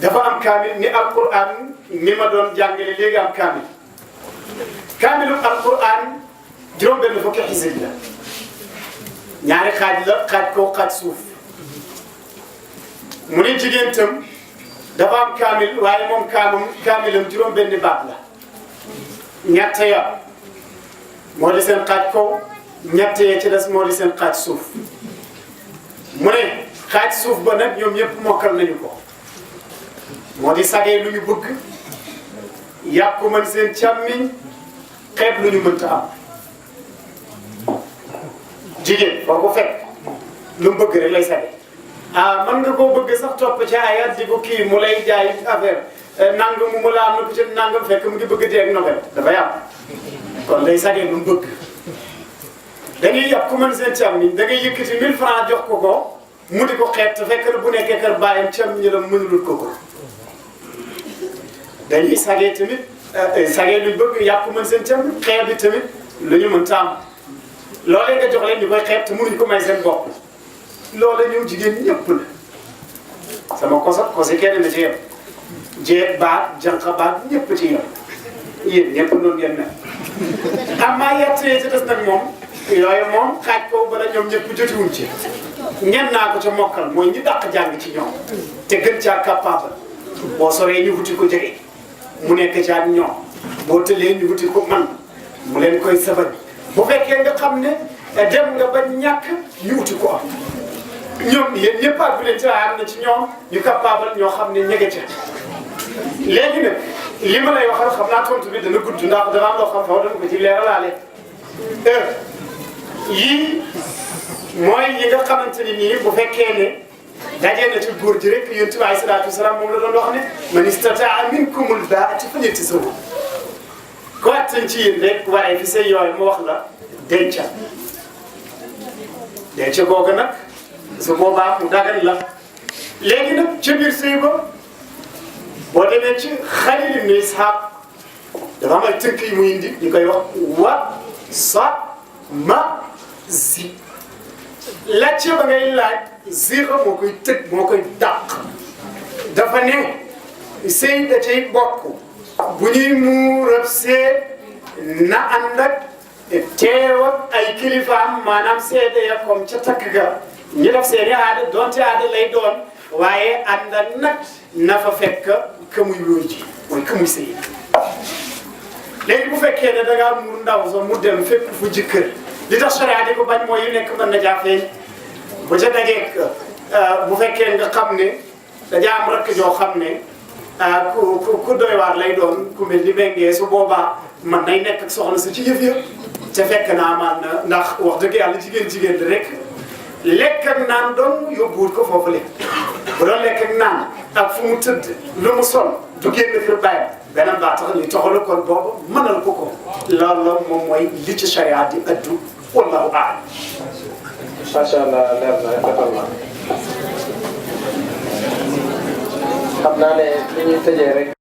dafa am kaamil ni alquran ni ma doon jàngale léegi am kaamil kaamilu alquran juróom-benn fukki xisib la ñaari xaaj la xaaj kaw xaaj suuf mu ne jigéen tam dafa am kaamil waaye moom kaamilam juróom-benni baat la ñett ya moo di seen xaaj kaw ñett ya ci des moo di seen xaaj suuf mu ne xaaj suuf ba nag ñoom ñëpp mokkal nañu ko moo di sagee lu ñu bëgg yàqu man seen càmmiñ xeeb lu ñu mënta am jigéen boo ko fekk lu mu bëgg rek lay sage mën nga koo bëgg sax topp ci ayat di ko kii mu lay jaay affaire nangam mu la am na ko ci nangam fekk mu ngi bëgg dee ak nobel dafay am kon day sagee lu mu bëgg dañuy yàpp ku mën seen càmmiñ da ngay yëkkati 1000 francs jox ko mu di ko xeeb te fekk na bu nekkee kër bàyyam càmmiñ la mënulul ko dañuy sagee tamit sagee luñ bëgg yàpp ku mën seen càmmiñ xeeb bi tamit lu ñu mën taam loolee nga jox leen ñu koy xeeb te mënuñ ko may seen bopp loola ñoom jigéen ñëpp la sama kosi kenn na ci yem jeeg baat jànq baat ñëpp ci yem yéen ñëpp noonu ngeen mel amaa yettee ci des nag moom yooyu moom xaaj ko bala ñoom ñëpp jotiwuñ ci ñen naa ko ca mokkal mooy ñi dàq jàng ci ñoom te gën caa capable boo soree ñu wuti ko jege mu nekk ci ak ñoom boo tëlee ñu wuti ko man mu leen koy sabañ bu fekkee nga xam ne dem nga ba ñàkk ñu wuti ko am ñoom yéen ñëpp ak bu leen ci am na ci ñoom ñu capable ñoo xam ne ñege ca léegi nag li ma lay waxal xam naa tontu bi dana gudd ndax dana am loo xam faaw dama ko ci leeralaale yii mooy yi nga xamante ni nii bu fekkee ne dajee na ci góor ji rek yonent bi alayhi salaatu wasalaam moom la doon wax ne man istataa minkumul baa'ata falyatazawwaj ko attan ci yéen rek waaye fi say yooyu mu wax la dencal denc googu nag su boobaa mu dagan la léegi nag ca biir sëy ba boo demee ci Xalil ibn Ishaq dafa am ay tënk yi muy indi ñu koy wax wa sa ma zi laajte ba ngay laaj zixa moo koy tëj moo koy dàq dafa ne sëy da cay bokk bu ñuy muurab see na ànd ak teew ak ay kilifaam maanaam seede ya comme ca takk ga ñu def seeni aada donte aada lay doon waaye ànd ak nag na fa fekk ka muy looy ji mooy ka muy sëy léegi bu fekkee ne da ngaa muur ndaw sa mu dem fépp fu jëkkër li tax sharia di ko bañ mooy yu nekk mën na jaa feeñ bu ca dajeeg bu fekkee nga xam ne dajaa am rakk joo xam ne ku doy waar lay doon ku mel ni méngee su boobaa man nay nekk ak soxna sa ci yëf yëpp te fekk naa man ndax wax dëgg yàlla jigéen la rek lekk ak naan doon yóbbuwul ko foofu le bu doon lekk ak naan ak fu mu tëdd lu mu sol du génn kër bàyyi beneen baa tax ni toxalu kon boobu mënal ko ko loolu moom mooy li ci charia di addu wallahu a'lam. macha allah leer na defal na xam naa ne li ñuy tëjee rek.